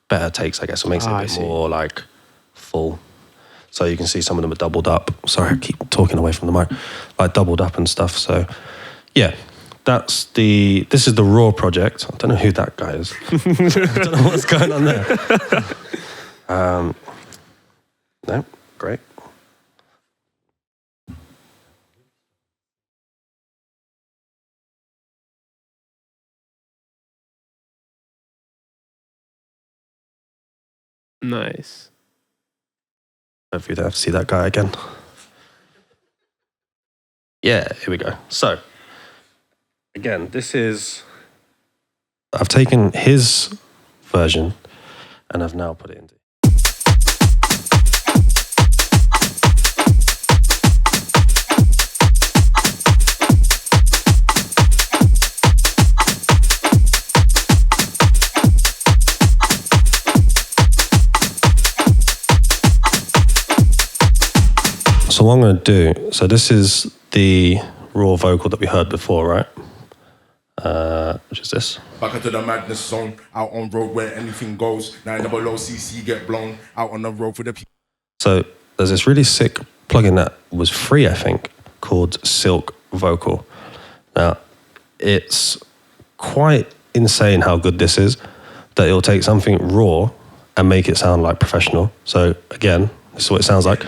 better takes, I guess. It makes it a bit more like full. So you can see some of them are doubled up. Sorry, I keep talking away from the mic. Like doubled up and stuff. So yeah, this is the Raw project. I don't know who that guy is. I don't know what's going on there. No, great. Nice. Hopefully you don't have to see that guy again. Yeah, here we go. So, again, I've taken his version and I've now put it into. So what I'm going to do, so this is the raw vocal that we heard before, right? Which is this. Back into the madness zone, out on road where anything goes. 900cc get blown, out on the road for the... So there's this really sick plugin that was free, I think, called Silk Vocal. Now, it's quite insane how good this is, that it'll take something raw and make it sound like professional. So again, this is what it sounds like.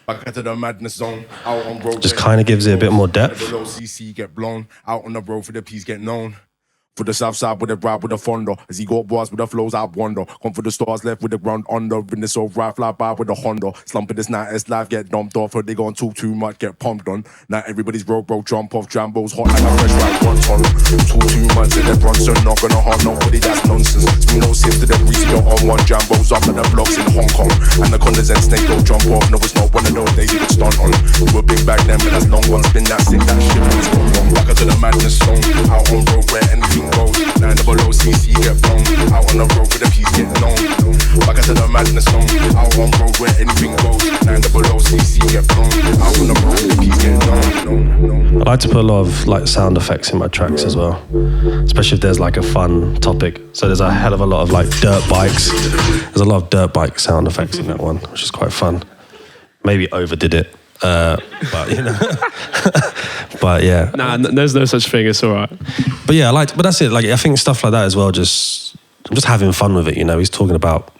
Back into the madness zone, out on road. Just kind of gives it a bit more depth. The low CC get blown, out on the road for the peace get known. For the south side with the rap with the fondo. As he got bars with the flows, I wonder. Come for the stars left with the ground under. In this old ride, fly by with the Honda. Slumping this night as life get dumped off. Heard they gon' talk too much, get pumped on. Now everybody's road, bro, jump off. Jambos hot like a fresh like one ton. Talk too much in the Bronson, not gonna harm nobody, that's nonsense. We know sift to the breeze, go on one. Jambos up at the blocks in Hong Kong. And the condoms and snake go jump off. No, it's not one of those days you could stunt on. We were big back then, but that's long one. Spin that sick, that shit was gone wrong. Back into the madness zone, out on road where anything goes. Below CC get blown, out on the road where the peace get known. Back into the madness zone, out on road where anything goes. Below CC get blown, out on the road where the peace get known. I like to put a lot of like sound effects in my tracks as well, especially if there's like a fun topic. So there's a hell of a lot of like dirt bikes. There's a lot of dirt bike sound effects in that one, which is quite fun. Maybe overdid it. But you know, but yeah. Nah, there's no such thing. It's all right. But yeah, but that's it. Like I think stuff like that as well. I'm just having fun with it. You know, he's talking about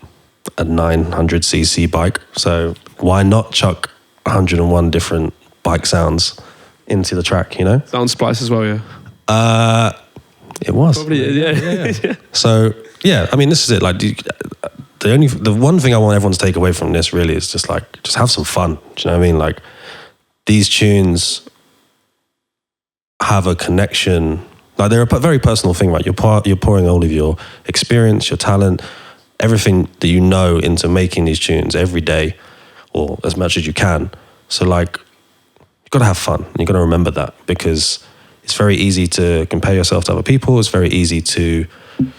a 900cc bike, so why not chuck 101 different bike sounds into the track? You know, Sound splice as well, yeah. It was Probably, yeah. So yeah, I mean, this is it. Like the one thing I want everyone to take away from this really is just have some fun. Do you know what I mean? Like these tunes have a connection. Like they're a very personal thing, right? You're pouring all of your experience, your talent, everything that you know into making these tunes every day, or as much as you can. So like, you've got to have fun. You've got to remember that, because it's very easy to compare yourself to other people. It's very easy to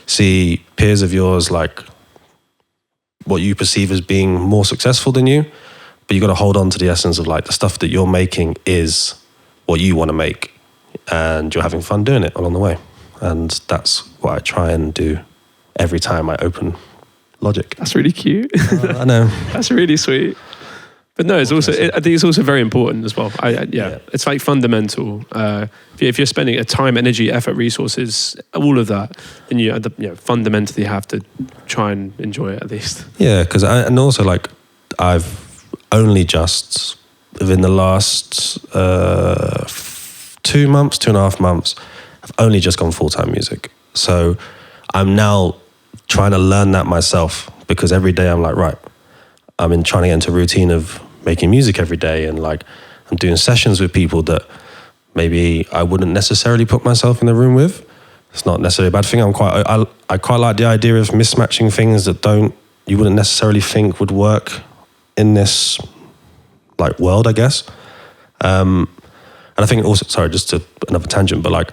see peers of yours like what you perceive as being more successful than you, but you got to hold on to the essence of like the stuff that you're making is what you want to make, and you're having fun doing it along the way. And that's what I try and do every time I open Logic. That's really cute. I know. That's really sweet. But no, it's also. I think it's also very important as well. Yeah, it's like fundamental. If you're spending a time, energy, effort, resources, all of that, then you fundamentally have to try and enjoy it at least. Yeah, because and also like I've only just within the last 2.5 months, I've only just gone full-time music. So I'm now trying to learn that myself, because every day I'm like, right, I'm trying to get into a routine of making music every day, and like I'm doing sessions with people that maybe I wouldn't necessarily put myself in the room with. It's not necessarily a bad thing. I quite like the idea of mismatching things that you wouldn't necessarily think would work in this like world, I guess. And I think also, sorry, just to another tangent, but like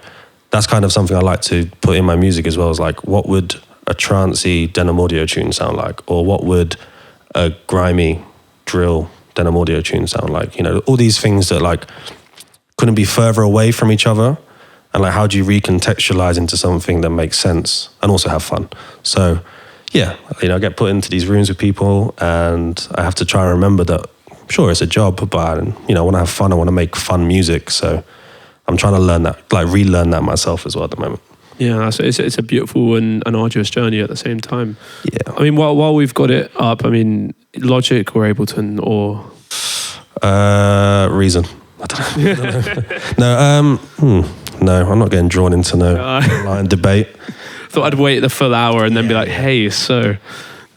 that's kind of something I like to put in my music as well, is like, what would a trancey Denham audio tune sound like? Or what would a grimy drill Denham audio tune sound like? You know, all these things that like couldn't be further away from each other. And like, how do you recontextualize into something that makes sense and also have fun? So yeah, you know, I get put into these rooms with people, and I have to try and remember that, sure, it's a job, but you know, I want to have fun. I want to make fun music. So I'm trying to learn that, like relearn that myself as well at the moment. Yeah, so it's a beautiful and an arduous journey at the same time. Yeah. I mean, while we've got it up, I mean, Logic or Ableton or Reason. I don't know. No, I'm not getting drawn into line debate. Thought I'd wait the full hour and then be like, hey, so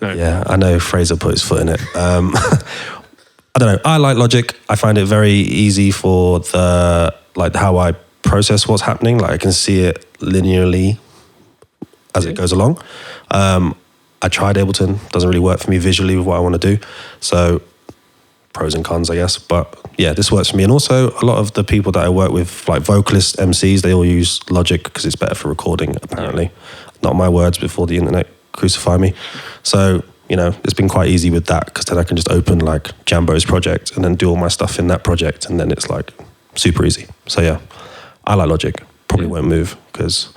no. Yeah, I know Fraser put his foot in it. I don't know. I like Logic. I find it very easy for how I process what's happening. Like I can see it linearly as it goes along. I tried Ableton. Doesn't really work for me visually with what I want to do. So pros and cons, I guess. But yeah, this works for me. And also a lot of the people that I work with, like vocalists, MCs, they all use Logic because it's better for recording, apparently. Not my words before the internet crucify me. So, you know, it's been quite easy with that, because then I can just open like Jambo's project and then do all my stuff in that project, and then it's like super easy. So yeah, I like Logic. Probably won't move because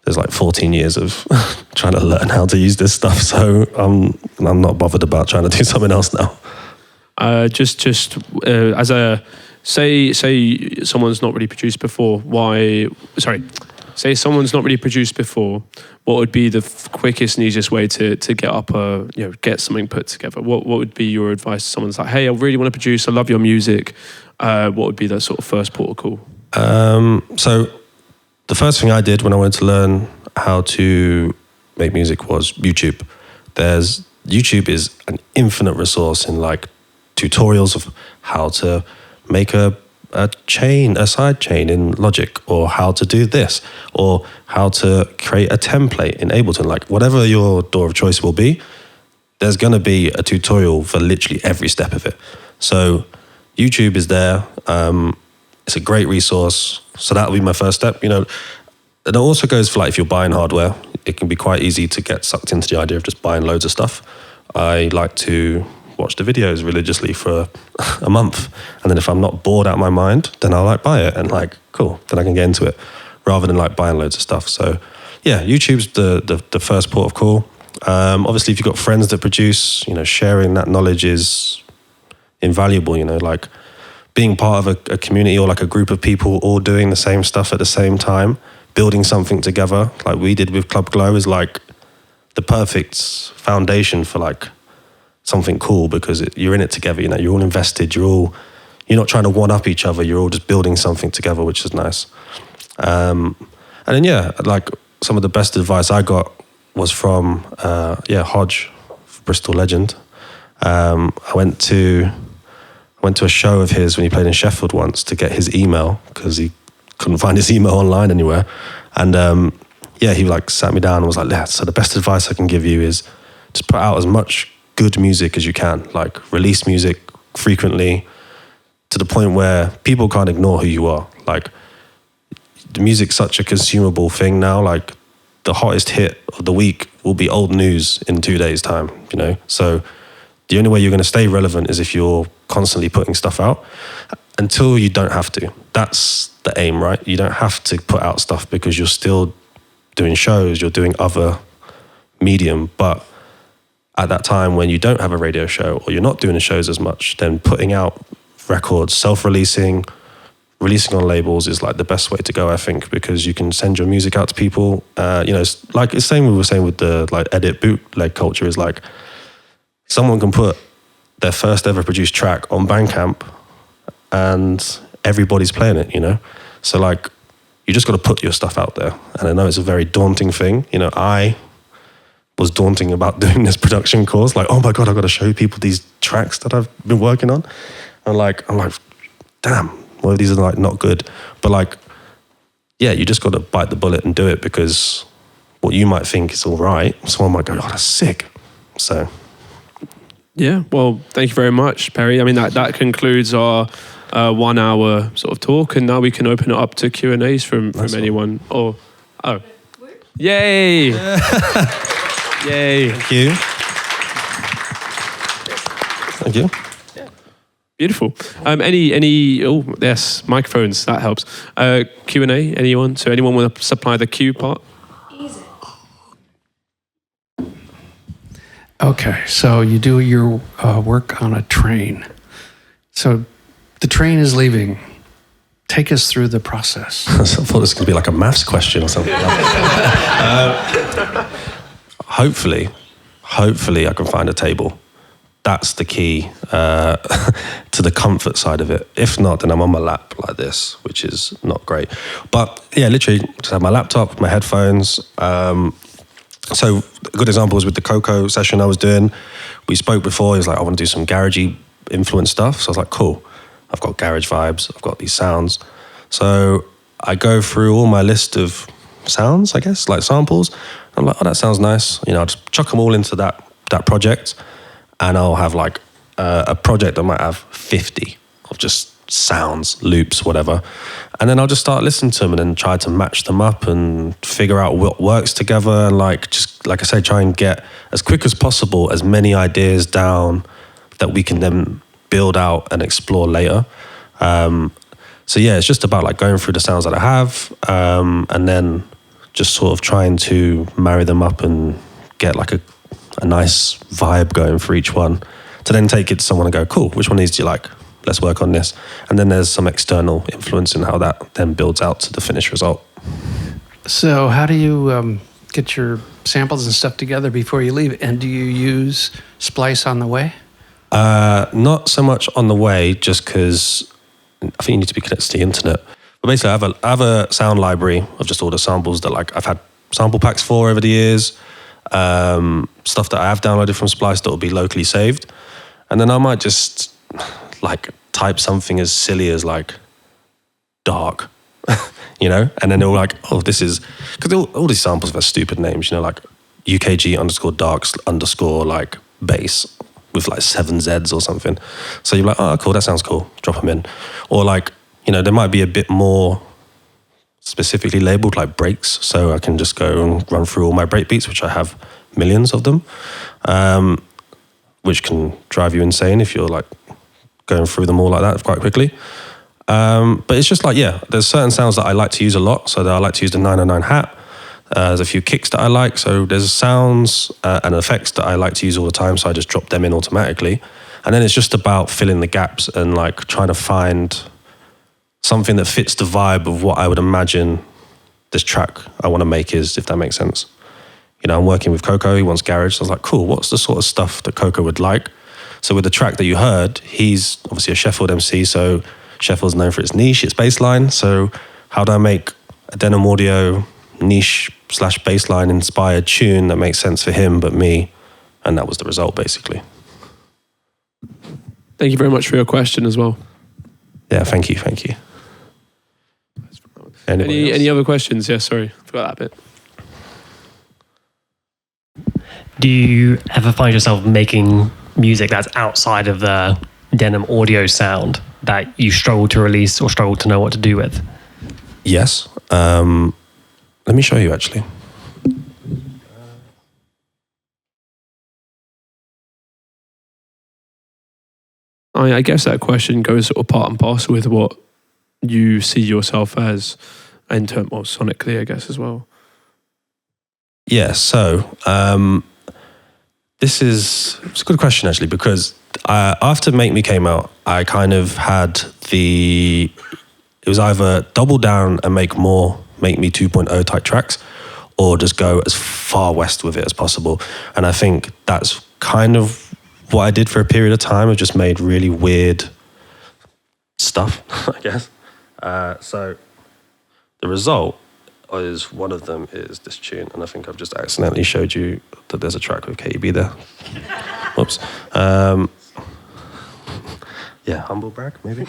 there's like 14 years of trying to learn how to use this stuff. So I'm not bothered about trying to do something else now. Just as a say someone's not really produced before. say someone's not really produced before, what would be the quickest and easiest way to get up get something put together? What would be your advice to someone that's like, hey, I really want to produce, I love your music. What would be the sort of first port of call? So the first thing I did when I wanted to learn how to make music was YouTube. YouTube is an infinite resource in like tutorials of how to make a side chain in Logic, or how to do this, or how to create a template in Ableton. Like whatever your door of choice will be, there's going to be a tutorial for literally every step of it. So YouTube is there. It's a great resource. So that would be my first step. And it also goes for like if you're buying hardware, it can be quite easy to get sucked into the idea of just buying loads of stuff. I like to watch the videos religiously for a month, and then if I'm not bored out of my mind, then I'll like buy it and like cool, then I can get into it rather than like buying loads of stuff. So yeah, YouTube's the first port of call. Obviously if you've got friends that produce, sharing that knowledge is invaluable. Like being part of a community or like a group of people all doing the same stuff at the same time, building something together like we did with Club Glow is like the perfect foundation for like something cool, because you're in it together. You're all invested. You're not trying to one up each other. You're all just building something together, which is nice. And then like some of the best advice I got was from Hodge, Bristol legend. I went to a show of his when he played in Sheffield once to get his email because he couldn't find his email online anywhere. And he like sat me down and was like, yeah, so the best advice I can give you is just put out as much good music as you can, like release music frequently to the point where people can't ignore who you are. Like the music's such a consumable thing now, like the hottest hit of the week will be old news in 2 days' time, So the only way you're going to stay relevant is if you're constantly putting stuff out until you don't have to. That's the aim, right? You don't have to put out stuff because you're still doing shows, you're doing other medium, but at that time when you don't have a radio show or you're not doing the shows as much, then putting out records, self-releasing, releasing on labels is like the best way to go, I think, because you can send your music out to people. It's like the same we were saying with the like edit bootleg culture is like someone can put their first ever produced track on Bandcamp and everybody's playing it, So like you just got to put your stuff out there. And I know it's a very daunting thing. I was daunting about doing this production course. Like, oh my God, I've got to show people these tracks that I've been working on. And I'm like, damn, well, these are like not good. But like, yeah, you just got to bite the bullet and do it, because what you might think is all right, someone might go, oh, that's sick. So. Yeah, well, thank you very much, Perry. I mean, that concludes our 1 hour sort of talk, and now we can open it up to Q&As from anyone. Yay! Yay! Thank you. Thank you. Yeah. Beautiful. Yes, microphones, that helps. Q&A, anyone? So anyone want to supply the Q part? Easy. Okay, so you do your work on a train. So the train is leaving. Take us through the process. I thought this was going to be like a maths question or something. Hopefully I can find a table. That's the key to the comfort side of it. If not, then I'm on my lap like this, which is not great. But yeah, literally just have my laptop, my headphones. So a good example was with the Coco session I was doing. We spoke before, he was like, I want to do some garagey influence stuff. So I was like, cool. I've got garage vibes. I've got these sounds. So I go through all my list of sounds, I guess, like samples. I'm like, oh, that sounds nice. I'll just chuck them all into that project, and I'll have like a project that might have 50 of just sounds, loops, whatever. And then I'll just start listening to them and then try to match them up and figure out what works together. And like I say, try and get as quick as possible as many ideas down that we can then build out and explore later. So yeah, it's just about like going through the sounds that I have, and then just sort of trying to marry them up and get like a nice vibe going for each one, to then take it to someone and go, cool, which one of these do you like? Let's work on this. And then there's some external influence in how that then builds out to the finished result. So how do you get your samples and stuff together before you leave? And do you use Splice on the way? Not so much on the way, just because I think you need to be connected to the internet. But basically, I have a sound library of just all the samples that like I've had sample packs for over the years, stuff that I have downloaded from Splice that will be locally saved, and then I might just like type something as silly as like dark, you know, and then they'll like, oh, this is because all these samples have stupid names, you know, like UKG_darks_ like bass with like 7 Zs or something. So you're like, oh, cool, that sounds cool. Drop them in, or like, you know, there might be a bit more specifically labeled like breaks, so I can just go and run through all my break beats, which I have millions of them, which can drive you insane if you're like going through them all like that quite quickly. But it's just like, yeah, there's certain sounds that I like to use a lot, so that I like to use the 909 hat. There's a few kicks that I like, so there's sounds and effects that I like to use all the time, so I just drop them in automatically. And then it's just about filling the gaps and like trying to find something that fits the vibe of what I would imagine this track I want to make is, if that makes sense. You know, I'm working with Coco, he wants garage, so I was like, cool, what's the sort of stuff that Coco would like? So with the track that you heard, he's obviously a Sheffield MC, so Sheffield's known for its niche, its bassline, so how do I make a Denham Audio niche/bassline inspired tune that makes sense for him but me? And that was the result, basically. Thank you very much for your question as well. Yeah, thank you. Any other questions? Yeah, sorry, forgot that bit. Do you ever find yourself making music that's outside of the Denham Audio sound that you struggle to release or struggle to know what to do with? Yes. Let me show you, actually. I guess that question goes sort of part and parcel with what you see yourself as in terms of sonically, I guess, as well. Yeah, so it's a good question, actually, because after Make Me came out, I kind of had it was either double down and make more Make Me 2.0 type tracks, or just go as far west with it as possible. And I think that's kind of what I did for a period of time. I just made really weird stuff, I guess. So the result is, one of them is this tune, and I think I've just accidentally showed you that there's a track with KEB there. Whoops. Yeah, humble brag, maybe?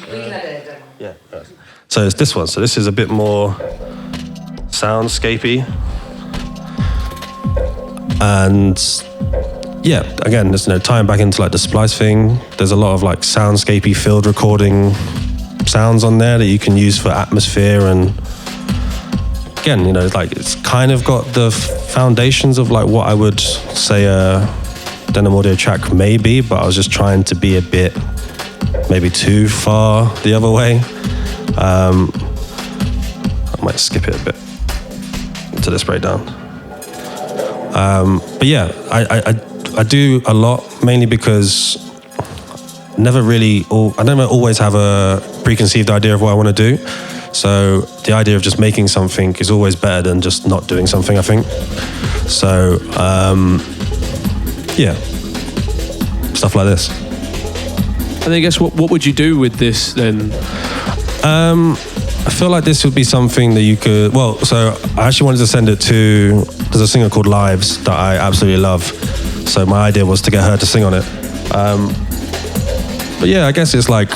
Yeah. So it's this one. So this is a bit more soundscapey. And yeah, again, there's tying back into like the Splice thing. There's a lot of like soundscapey field recording sounds on there that you can use for atmosphere, and again, like it's kind of got the foundations of like what I would say a Denham Audio track may be, but I was just trying to be a bit maybe too far the other way. I might skip it a bit to this breakdown. But yeah, I do a lot, mainly because I never always have a preconceived idea of what I want to do. So the idea of just making something is always better than just not doing something, I think. So yeah, stuff like this. And I guess what would you do with this then? I feel like this would be something that you could, so I actually wanted to send it to, there's a singer called Lives that I absolutely love. So my idea was to get her to sing on it. But yeah, I guess it's like,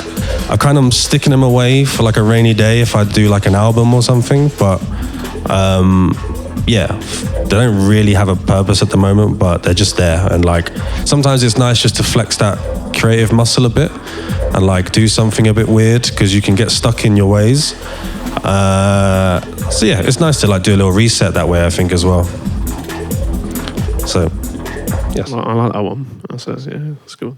I'm kind of sticking them away for like a rainy day if I do like an album or something. But yeah, they don't really have a purpose at the moment, but they're just there. And like, sometimes it's nice just to flex that creative muscle a bit and like do something a bit weird, because you can get stuck in your ways. So yeah, it's nice to like do a little reset that way, I think, as well. So yes, I like that one. That's cool.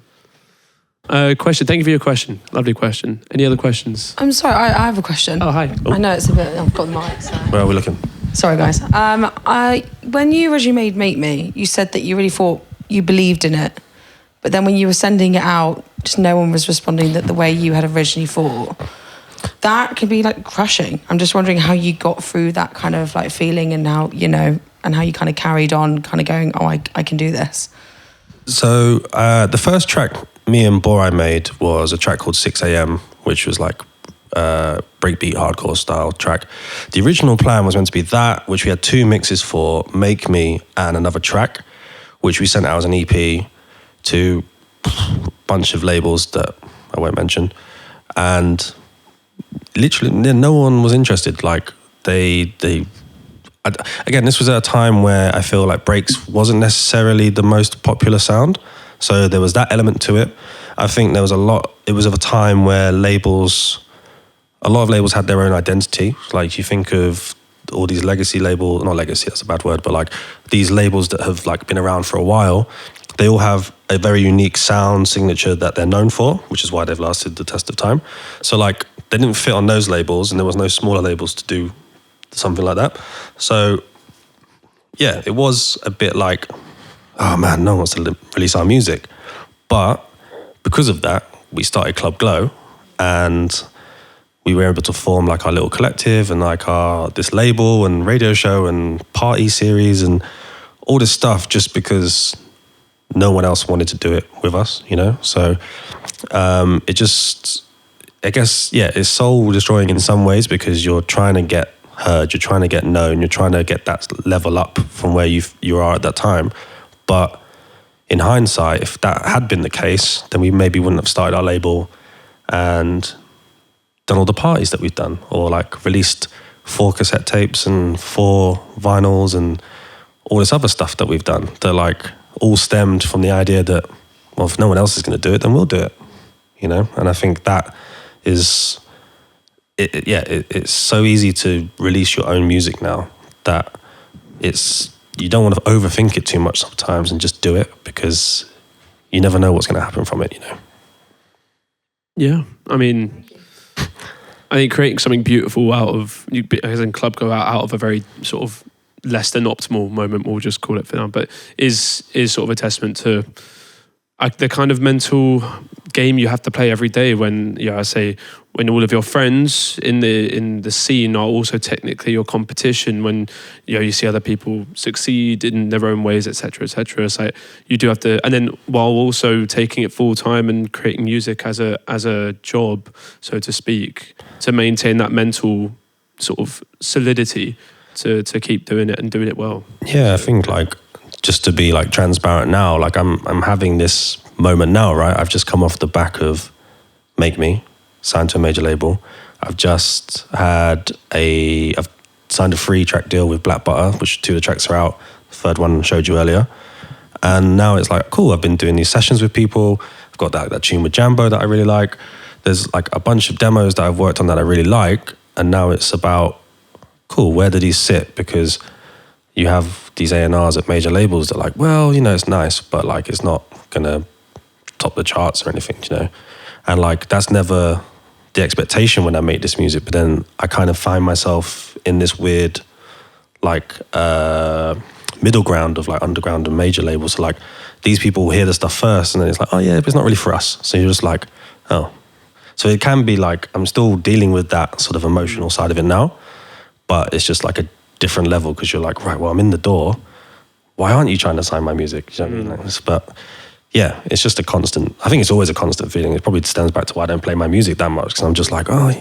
Question. Thank you for your question. Lovely question. Any other questions? I'm sorry, I have a question. Oh, hi. I know it's a bit, I've got the mic, so. Where are we looking? Sorry, guys. When you originally made Make Me, you said that you really thought you believed in it, but then when you were sending it out, just no one was responding that the way you had originally thought. that can be like crushing. I'm just wondering how you got through that kind of like feeling, and how, you know, and how you kind of carried on, kind of going, oh, I can do this. So the first track me and Borai made was a track called 6 a.m., which was like breakbeat hardcore style track. The original plan was meant to be that, which we had 2 mixes for, Make Me and another track, which we sent out as an EP to a bunch of labels that I won't mention. And literally no one was interested. Like again, this was at a time where I feel like breaks wasn't necessarily the most popular sound. So there was that element to it. I think there was it was of a time where a lot of labels had their own identity. Like you think of all these legacy labels, not legacy, that's a bad word, but like these labels that have like been around for a while, they all have a very unique sound signature that they're known for, which is why they've lasted the test of time. So like they didn't fit on those labels, and there was no smaller labels to do something like that. So yeah, it was a bit like, oh man, no one wants to release our music. But because of that, we started Club Glow, and we were able to form like our little collective and like this label and radio show and party series and all this stuff, just because no one else wanted to do it with us, you know? So it just, I guess, yeah, it's soul destroying in some ways, because you're trying to get heard, you're trying to get known, you're trying to get that level up from where you are at that time. But in hindsight, if that had been the case, then we maybe wouldn't have started our label and done all the parties that we've done, or like released 4 cassette tapes and 4 vinyls and all this other stuff that we've done, that like all stemmed from the idea that, well, if no one else is going to do it, then we'll do it, you know? And I think that is, it's so easy to release your own music now that you don't want to overthink it too much sometimes and just do it, because you never know what's going to happen from it, you know? Yeah, I mean, I think creating something beautiful out of, as in Club Go out of a very sort of less than optimal moment, we'll just call it for now, but is sort of a testament to the kind of mental game you have to play every day when, I say, when all of your friends in the scene are also technically your competition, when you see other people succeed in their own ways, etc., etc. It's like you do have to, and then while also taking it full time and creating music as a job, so to speak, to maintain that mental sort of solidity to keep doing it and doing it well. Yeah, I think like, just to be like transparent now, like I'm having this moment now, right? I've just come off the back of Make Me, signed to a major label. I've signed a 3-track deal with Black Butter, which 2 of the tracks are out. The 3rd one showed you earlier. And now it's like, cool, I've been doing these sessions with people. I've got that tune with Jambo that I really like. There's like a bunch of demos that I've worked on that I really like. And now it's about, cool, where do these sit? Because you have these A&Rs at major labels that are like, well, it's nice, but like it's not gonna top the charts or anything, And like that's never the expectation when I make this music. But then I kind of find myself in this weird like middle ground of like underground and major labels. So like these people hear the stuff first, and then it's like, oh yeah, but it's not really for us. So you're just like, oh. So it can be like, I'm still dealing with that sort of emotional side of it now, but it's just like a different level, because you're like, right, well, I'm in the door. Why aren't you trying to sign my music? You know what I mean? But yeah, it's just a constant, I think it's always a constant feeling. It probably stems back to why I don't play my music that much, because I'm just like, oh,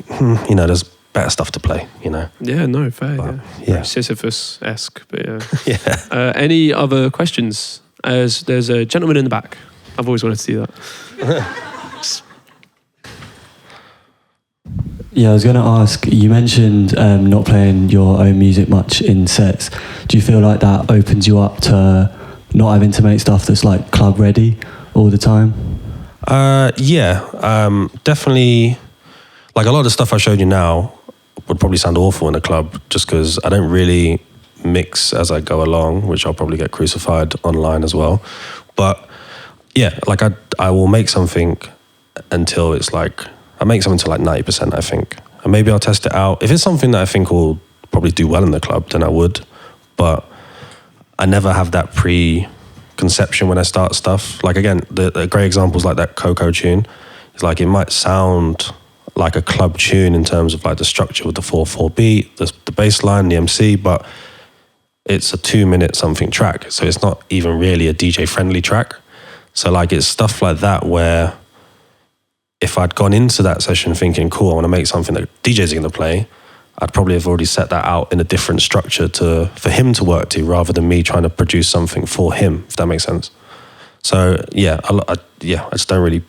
there's better stuff to play, Yeah, no, fair, but, yeah. Sisyphus-esque, but yeah. Yeah. Any other questions? As there's a gentleman in the back. I've always wanted to see that. Yeah, I was going to ask, you mentioned not playing your own music much in sets. Do you feel like that opens you up to not having to make stuff that's like club ready all the time? Yeah, definitely. Like a lot of the stuff I showed you now would probably sound awful in a club, just because I don't really mix as I go along, which I'll probably get crucified online as well. But yeah, like I will make something until it's like, I make something to like 90%, I think. And maybe I'll test it out. If it's something that I think will probably do well in the club, then I would. But I never have that preconception when I start stuff. Like again, the great examples like that Coco tune. It's like, it might sound like a club tune in terms of like the structure with the 4/4 beat, the bass line, the MC, but it's a 2-minute something track. So it's not even really a DJ friendly track. So like it's stuff like that where if I'd gone into that session thinking, cool, I want to make something that DJs are going to play, I'd probably have already set that out in a different structure for him to work to, rather than me trying to produce something for him, if that makes sense. So yeah, I just don't really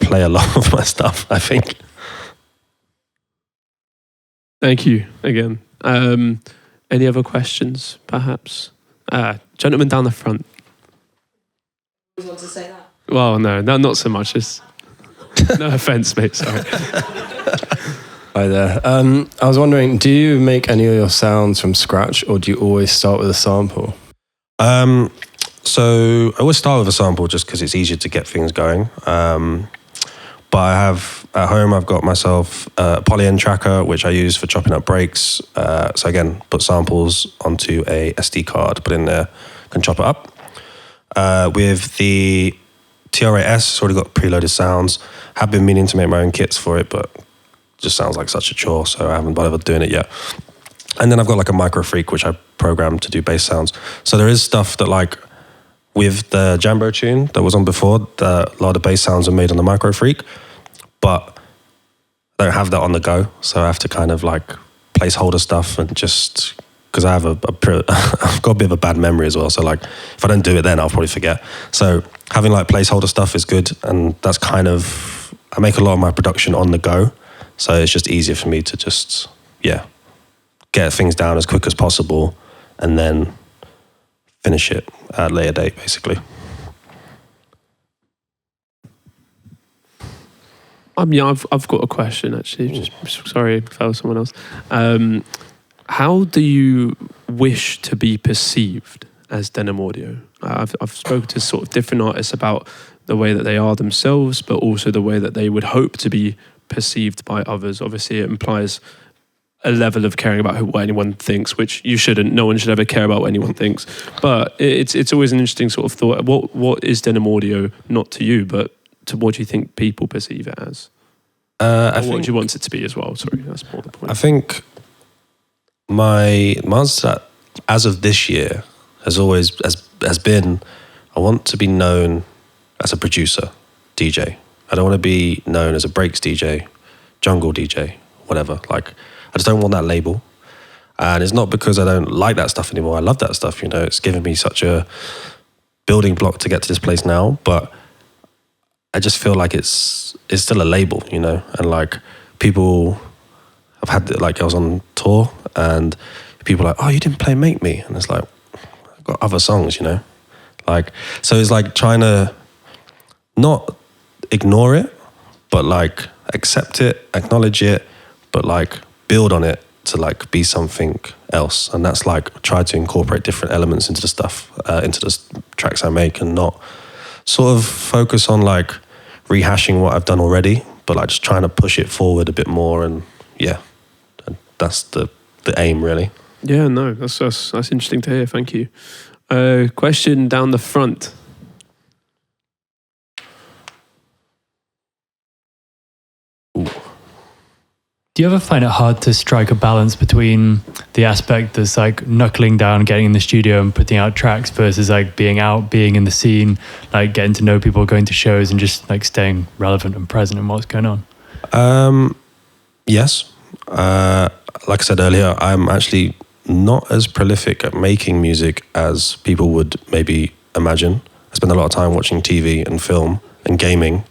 play a lot of my stuff, I think. Thank you again. Any other questions, perhaps? Gentleman down the front. You want to say that? Well, no, not so much. It's, no offense, mate. Sorry. Hi there. I was wondering, do you make any of your sounds from scratch, or do you always start with a sample? So I always start with a sample just because it's easier to get things going. But I have, at home, I've got myself a poly-N tracker, which I use for chopping up breaks. So again, put samples onto a SD card, put in there, can chop it up. With the TR-8S, it's already got preloaded sounds. Have been meaning to make my own kits for it, but it just sounds like such a chore, so I haven't bothered doing it yet. And then I've got like a Micro Freak, which I programmed to do bass sounds. So there is stuff that like, with the Jambo tune that was on before, a lot of bass sounds are made on the Micro Freak, but I don't have that on the go, so I have to kind of like placeholder stuff and just, because I have I've got a bit of a bad memory as well, so like if I don't do it then I'll probably forget. So having like placeholder stuff is good, and that's kind of, I make a lot of my production on the go, so it's just easier for me to just, get things down as quick as possible and then finish it at a later date, basically. I've got a question actually. Just sorry if I was someone else. How do you wish to be perceived as Denham Audio? I've spoken to sort of different artists about the way that they are themselves, but also the way that they would hope to be perceived by others. Obviously, it implies a level of caring about what anyone thinks, which you shouldn't. No one should ever care about what anyone thinks. But it's always an interesting sort of thought. What is Denham Audio, not to you, but to what do you think people perceive it as? What do you want it to be as well? Sorry, that's more the point. I think my answer to that, as of this year, has been, I want to be known as a producer, DJ. I don't want to be known as a breaks DJ, jungle DJ, whatever. Like, I just don't want that label. And it's not because I don't like that stuff anymore. I love that stuff, you know. It's given me such a building block to get to this place now, but I just feel like it's still a label, you know. And like people have had, like I was on tour and people are like, oh, you didn't play Make Me. And it's like, I've got other songs, you know. Like, so it's like trying to not ignore it, but like accept it, acknowledge it, but like build on it to like be something else. And that's like try to incorporate different elements into the stuff, into the tracks I make, and not sort of focus on like rehashing what I've done already, but like just trying to push it forward a bit more. And and that's the aim, really. Yeah, no, that's interesting to hear. Thank you. Question down the front. Ooh. Do you ever find it hard to strike a balance between the aspect that's like knuckling down, getting in the studio and putting out tracks versus like being out, being in the scene, like getting to know people, going to shows and just like staying relevant and present in what's going on? Yes. Like I said earlier, I'm actually not as prolific at making music as people would maybe imagine. I spend a lot of time watching TV and film and gaming.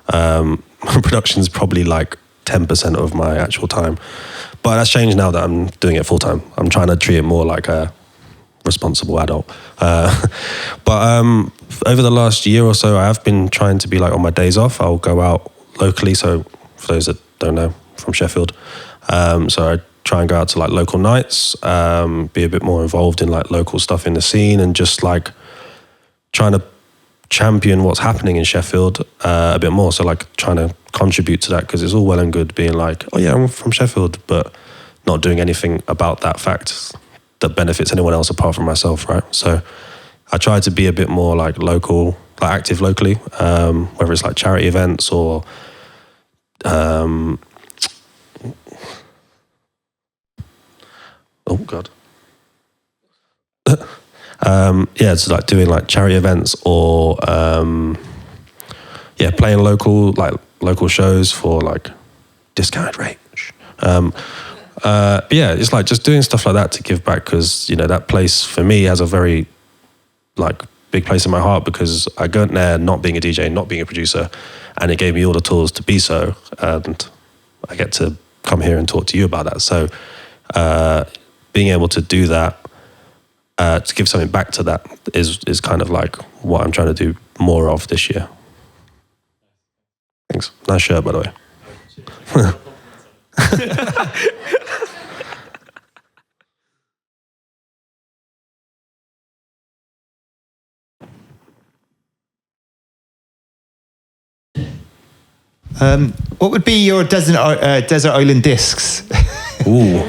Production is probably like 10% of my actual time, but that's changed now that I'm doing it full time. I'm trying to treat it more like a responsible adult. But over the last year or so, I have been trying to be like on my days off, I'll go out locally. So for those that don't know, from Sheffield, so I try and go out to like local nights, be a bit more involved in like local stuff in the scene, and just like trying to champion what's happening in Sheffield a bit more. So like trying to contribute to that, because it's all well and good being like, oh yeah, I'm from Sheffield, but not doing anything about that fact that benefits anyone else apart from myself, right? So I try to be a bit more like local, like active locally, whether it's like charity events or Oh God. Yeah, it's like doing like charity events or playing local shows for like discounted rate. But yeah, it's like just doing stuff like that to give back, because that place for me has a very like big place in my heart, because I go in there not being a DJ, not being a producer, and it gave me all the tools to be so, and I get to come here and talk to you about that. So being able to do that, to give something back to that is kind of like what I'm trying to do more of this year. Thanks. Nice shirt, by the way. What would be your desert island discs? Ooh.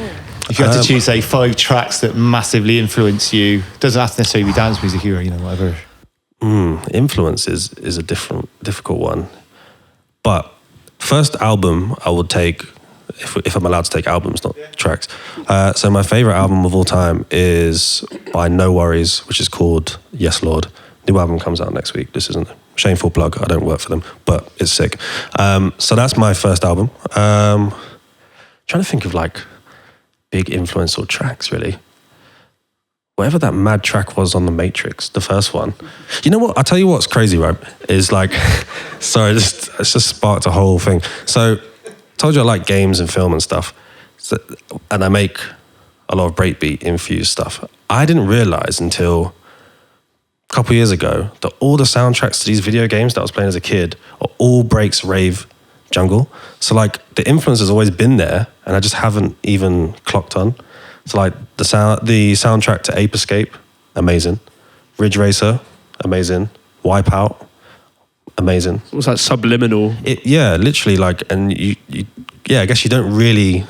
If you had to choose, say, 5 tracks that massively influence you, doesn't have to necessarily be dance music or whatever. Influence is a difficult one. But first album I would take, if I'm allowed to take albums, not tracks. So my favorite album of all time is by No Worries, which is called Yes Lord. New album comes out next week. This isn't a shameful plug. I don't work for them, but it's sick. So that's my first album. Trying to think of like big influential tracks, really. Whatever that mad track was on The Matrix, the first one. You know what? I'll tell you what's crazy, right? Is like, sorry, it's just sparked a whole thing. So, told you I like games and film and stuff. So, and I make a lot of breakbeat infused stuff. I didn't realize until a couple of years ago that all the soundtracks to these video games that I was playing as a kid are all breaks, rave, jungle. So like the influence has always been there, and I just haven't even clocked on. So like the soundtrack to Ape Escape, amazing. Ridge Racer, amazing. Wipeout, amazing. What's that, subliminal? Yeah, literally like, and I guess you don't really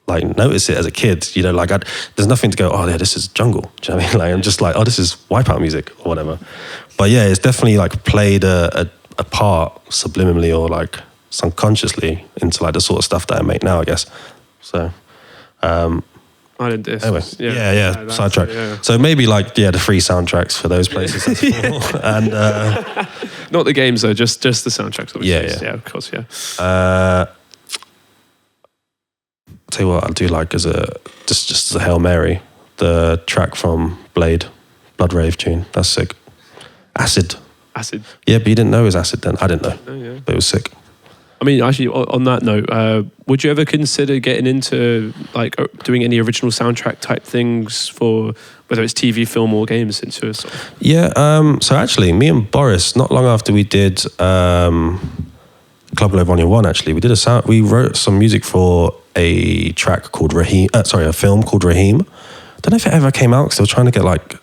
like notice it as a kid, like there's nothing to go, oh yeah, this is jungle. Do you know what I mean? Like I'm just like, oh, this is Wipeout music or whatever. But yeah, it's definitely like played a part subliminally or like subconsciously into like the sort of stuff that I make now, I guess. So Island Discs. Anyway, yeah, sidetrack. Yeah. So maybe like the 3 soundtracks for those places. And not the games though, just the soundtracks. Yeah, of course, yeah. I'll tell you what I'll do, like as just as a Hail Mary, the track from Blade, Blood Rave tune. That's sick. Acid. Yeah, but you didn't know it was acid then. I didn't know. Oh, yeah. But it was sick. I mean, actually, on that note, would you ever consider getting into like doing any original soundtrack type things for whether it's TV, film, or games? Into sort of... Yeah. So actually, me and Boris, not long after we did Club Love Volume 1, actually, we wrote some music for a track called Raheem. A film called Raheem. I don't know if it ever came out because they were trying to get like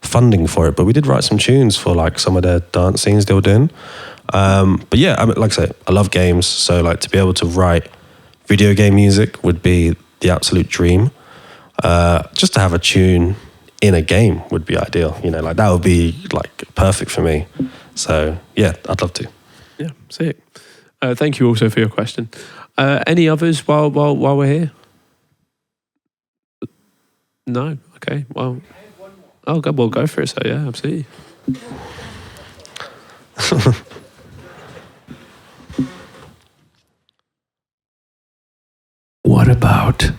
funding for it, but we did write some tunes for like some of their dance scenes they were doing. But yeah, I mean, like I say, I love games, so like to be able to write video game music would be the absolute dream. Just to have a tune in a game would be ideal, like that would be like perfect for me. So yeah, I'd love to. Yeah, sick. Thank you also for your question. Any others while we're here? No? Okay, well... Oh, God, we'll go for it, so yeah, absolutely. What about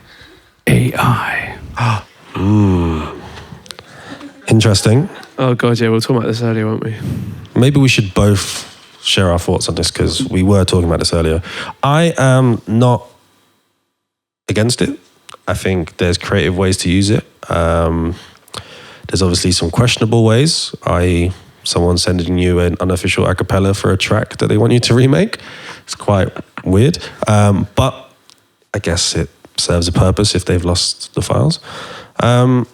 AI? Interesting. Oh, God, yeah, we were talking about this earlier, weren't we? Maybe we should both share our thoughts on this because we were talking about this earlier. I am not against it. I think there's creative ways to use it. There's obviously some questionable ways, i.e. someone sending you an unofficial a cappella for a track that they want you to remake. It's quite weird. But I guess it serves a purpose if they've lost the files. It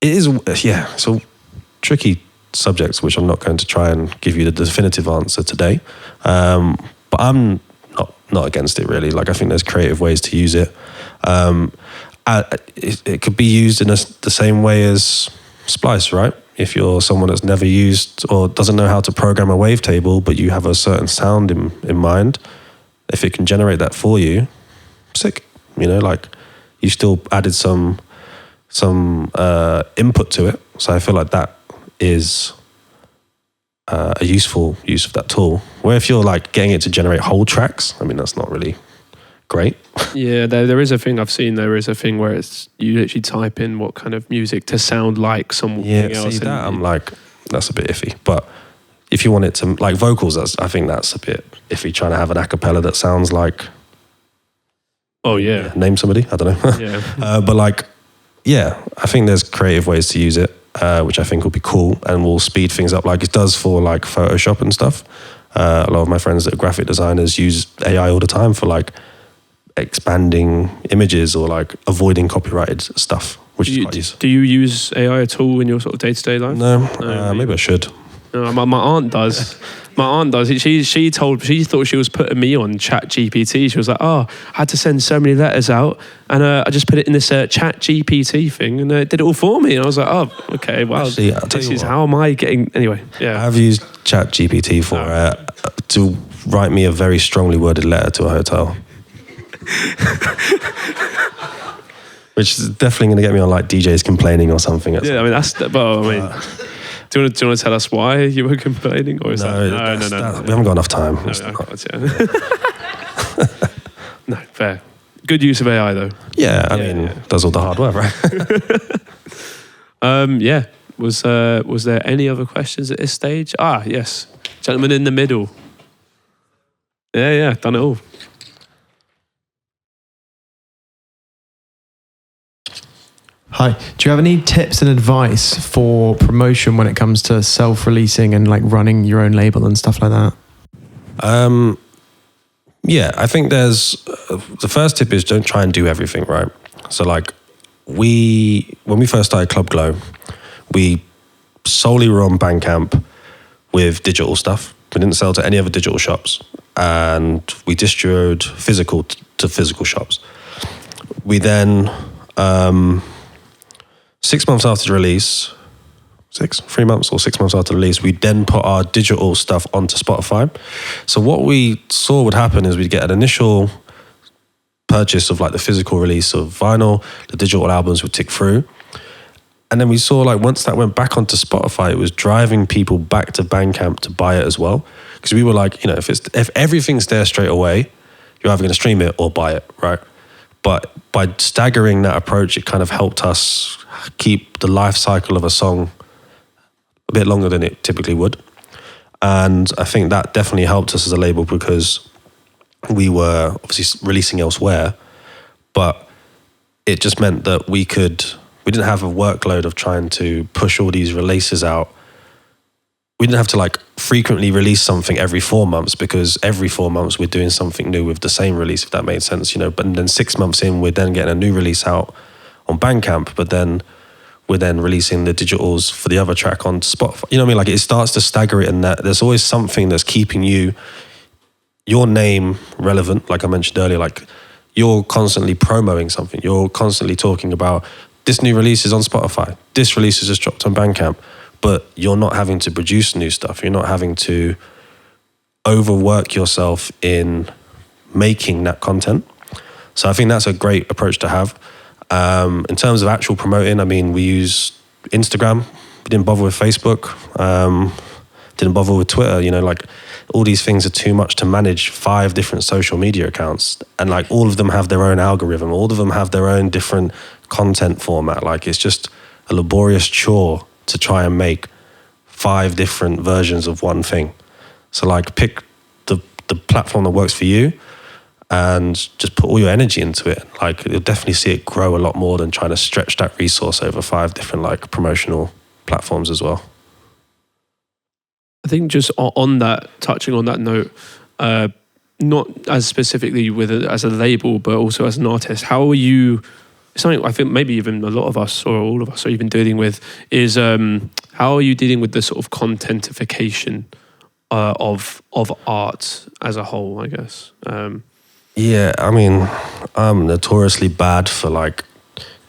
is, it's a tricky subject, which I'm not going to try and give you the definitive answer today. But I'm not against it, really. Like, I think there's creative ways to use it. It could be used in the same way as Splice, right? If you're someone that's never used or doesn't know how to program a wavetable, but you have a certain sound in mind, if it can generate that for you, sick. Like you still added some input to it. So I feel like that is a useful use of that tool. Where if you're like getting it to generate whole tracks, I mean, that's not really great. Yeah, there is a thing I've seen. There is a thing where it's you literally type in what kind of music to sound like something else. See that, I'm like, that's a bit iffy. But if you want it to, like vocals, I think that's a bit iffy, trying to have an a cappella that sounds like... Oh, yeah. Name somebody, I don't know. Yeah. But like, yeah, I think there's creative ways to use it, which I think will be cool and will speed things up like it does for like Photoshop and stuff. A lot of my friends that are graphic designers use AI all the time for like expanding images or like avoiding copyrighted stuff, which is quite useful. Do you use AI at all in your sort of day-to-day life? No, maybe I should. No, my aunt does. My aunt does. She thought she was putting me on Chat GPT. She was like, "Oh, I had to send so many letters out, and I just put it in this Chat GPT thing, and it did it all for me." And I was like, "Oh, okay, well, Actually, this is how am I getting?" Anyway, yeah. I've used Chat GPT for to write me a very strongly worded letter to a hotel. Which is definitely going to get me on like DJs complaining or something. Yeah, I mean that's. Well, I mean, do you want to tell us why you were complaining, or is no? We haven't got enough time. No, fair. Good use of AI though. Yeah, I mean, does all the hard work, right? Yeah. Was there any other questions at this stage? Ah, yes, gentleman in the middle. Yeah, done it all. Hi. Do you have any tips and advice for promotion when it comes to self-releasing and like running your own label and stuff like that? Yeah, I think there's the first tip is don't try and do everything, right? So like when we first started Club Glow, we solely were on Bandcamp with digital stuff. We didn't sell to any other digital shops, and we distributed physical to physical shops. We then 6 months after release, 3 months or 6 months after release, we then put our digital stuff onto Spotify. So what we saw would happen is we'd get an initial purchase of like the physical release of vinyl, the digital albums would tick through. And then we saw like once that went back onto Spotify, it was driving people back to Bandcamp to buy it as well. Because we were like, you know, if everything's there straight away, you're either going to stream it or buy it, right? But by staggering that approach, it kind of helped us keep the life cycle of a song a bit longer than it typically would. And I think that definitely helped us as a label because we were obviously releasing elsewhere, but it just meant that we didn't have a workload of trying to push all these releases out. We didn't have to like frequently release something every 4 months because every 4 months we're doing something new with the same release, if that made sense, you know. But then 6 months in, we're then getting a new release out on Bandcamp, but then we're then releasing the digitals for the other track on Spotify. You know what I mean? Like it starts to stagger it, and that there's always something that's keeping your name relevant. Like I mentioned earlier, like you're constantly promoting something. You're constantly talking about this new release is on Spotify. This release is just dropped on Bandcamp. But you're not having to produce new stuff. You're not having to overwork yourself in making that content. So I think that's a great approach to have. In terms of actual promoting, I mean, we use Instagram. We didn't bother with Facebook. Didn't bother with Twitter. You know, like all these things are too much to manage 5 different social media accounts. And like all of them have their own algorithm. All of them have their own different content format. Like it's just a laborious chore to try and make 5 different versions of one thing. So like pick the platform that works for you and just put all your energy into it. Like you'll definitely see it grow a lot more than trying to stretch that resource over 5 different like promotional platforms as well. I think just on that, touching on that note, not as specifically as a label, but also as an artist, how are you? Something I think maybe even a lot of us or all of us are even dealing with is how are you dealing with the sort of contentification of art as a whole, I guess? Yeah, I mean, I'm notoriously bad for like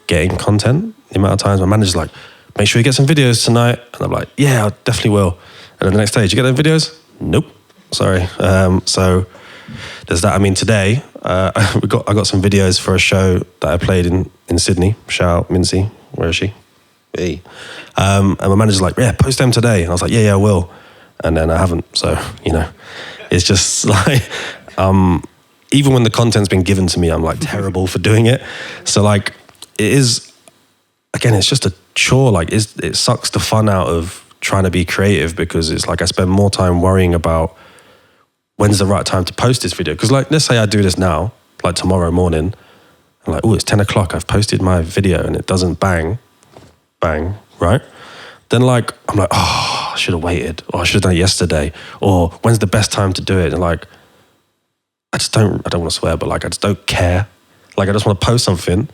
getting content. The amount of times my manager's like, make sure you get some videos tonight. And I'm like, yeah, I definitely will. And then the next day, did you get them videos? Nope, sorry. So there's that. I mean, today I got some videos for a show that I played in Sydney. Shout out Mincy, where is she? Hey. And my manager's like, yeah, post them today. And I was like, yeah, I will. And then I haven't. So, you know, it's just like, even when the content's been given to me, I'm like terrible for doing it. So like, it is, again, it's just a chore. Like it sucks the fun out of trying to be creative, because it's like I spend more time worrying about when's the right time to post this video. Because like, let's say I do this now, like tomorrow morning, I'm like, oh, it's 10 o'clock. I've posted my video and it doesn't bang, right? Then like, I'm like, oh, I should have waited, or I should have done it yesterday, or when's the best time to do it? And like, I don't want to swear, but like, I just don't care. Like, I just want to post something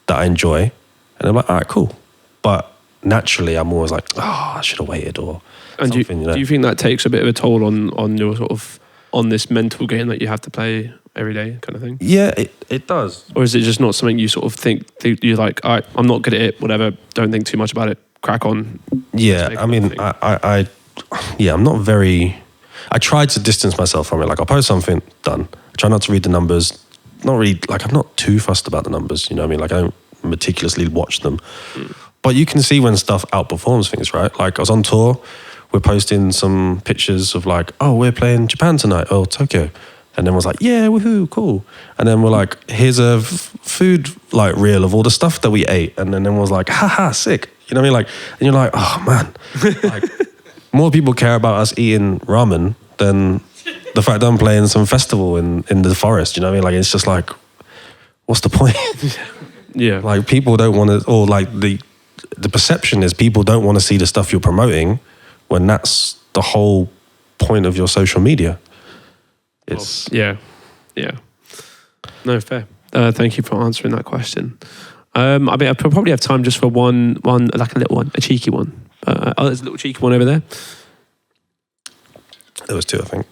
that I enjoy. And I'm like, all right, cool. But naturally, I'm always like, oh, I should have waited, or and something. Do you think that takes a bit of a toll on your sort of, on this mental game that you have to play every day kind of thing? Yeah, it does. Or is it just not something you sort of think you're like, all right, I'm not good at it, whatever, don't think too much about it, crack on? Yeah, I mean, I'm not very, I try to distance myself from it. Like, I'll post something, done. I try not to read the numbers. Not really, like, I'm not too fussed about the numbers, you know what I mean? Like, I don't meticulously watch them. But you can see when stuff outperforms things, right? Like, I was on tour, we're posting some pictures of like, oh, we're playing Japan tonight, or Tokyo. And then was like, yeah, woohoo, cool. And then we're like, here's a food like reel of all the stuff that we ate. And then was like, haha, sick. You know what I mean? Like, and you're like, oh man, like, more people care about us eating ramen than the fact that I'm playing some festival in the forest. You know what I mean? Like, it's just like, what's the point? Yeah. Like, people don't want to, or like the perception is people don't want to see the stuff you're promoting, when that's the whole point of your social media. It's yeah. No, fair. Thank you for answering that question. I mean, I probably have time just for one like a little one, a cheeky one. There's a little cheeky one over there. There was two, I think.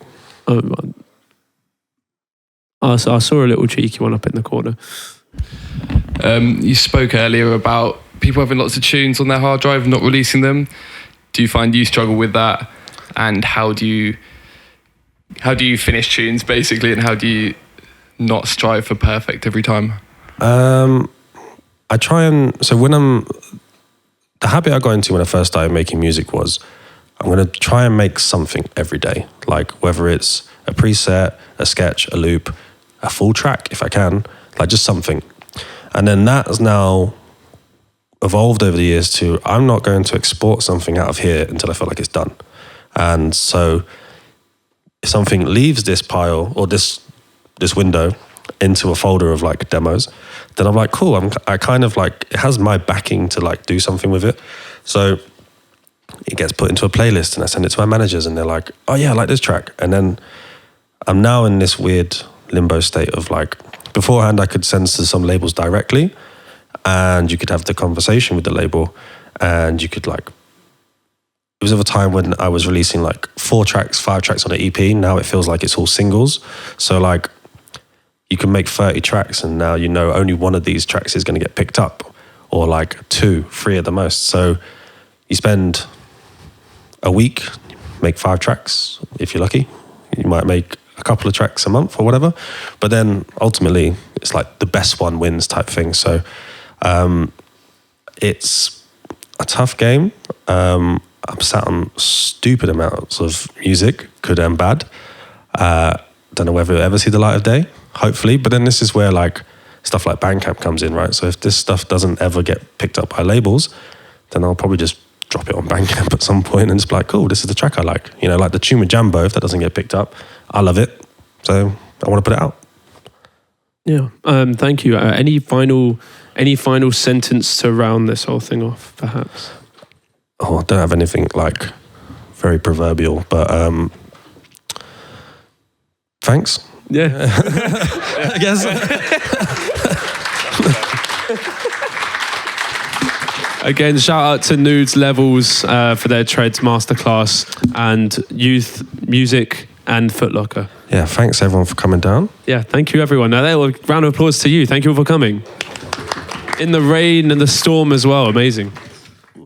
I saw a little cheeky one up in the corner. You spoke earlier about people having lots of tunes on their hard drive, not releasing them. Do you find you struggle with that? And how do you finish tunes, basically, and how do you not strive for perfect every time? I try and, so the habit I got into when I first started making music was, I'm going to try and make something every day. Like, whether it's a preset, a sketch, a loop, a full track, if I can, like just something. And then that has now evolved over the years to, I'm not going to export something out of here until I feel like it's done. And so if something leaves this pile or this window into a folder of like demos, then I'm like, cool, I kind of like, it has my backing to like do something with it. So it gets put into a playlist and I send it to my managers and they're like, oh yeah, I like this track. And then I'm now in this weird limbo state of like, beforehand I could send to some labels directly and you could have the conversation with the label and you could like, it was of a time when I was releasing like 4 tracks, 5 tracks on an EP. Now it feels like it's all singles. So like you can make 30 tracks and now you know only one of these tracks is going to get picked up, or like 2, 3 at the most. So you spend a week, make 5 tracks if you're lucky. You might make a couple of tracks a month or whatever. But then ultimately it's like the best one wins type thing. So it's a tough game. I'm sat on stupid amounts of music, good and bad. Don't know whether it'll ever see the light of day, hopefully. But then this is where like stuff like Bandcamp comes in, right? So if this stuff doesn't ever get picked up by labels, then I'll probably just drop it on Bandcamp at some point and just be like, cool, this is the track I like. You know, like the tune with Jambo, if that doesn't get picked up, I love it. So I want to put it out. Yeah. Thank you. Any final sentence to round this whole thing off, perhaps? Oh, I don't have anything like very proverbial, but thanks. Yeah. I guess. Again, shout out to Noods Levels for their Treads Masterclass and Youth Music and Footlocker. Yeah, thanks everyone for coming down. Yeah, thank you everyone. Now, there, round of applause to you. Thank you all for coming. In the rain and the storm as well. Amazing.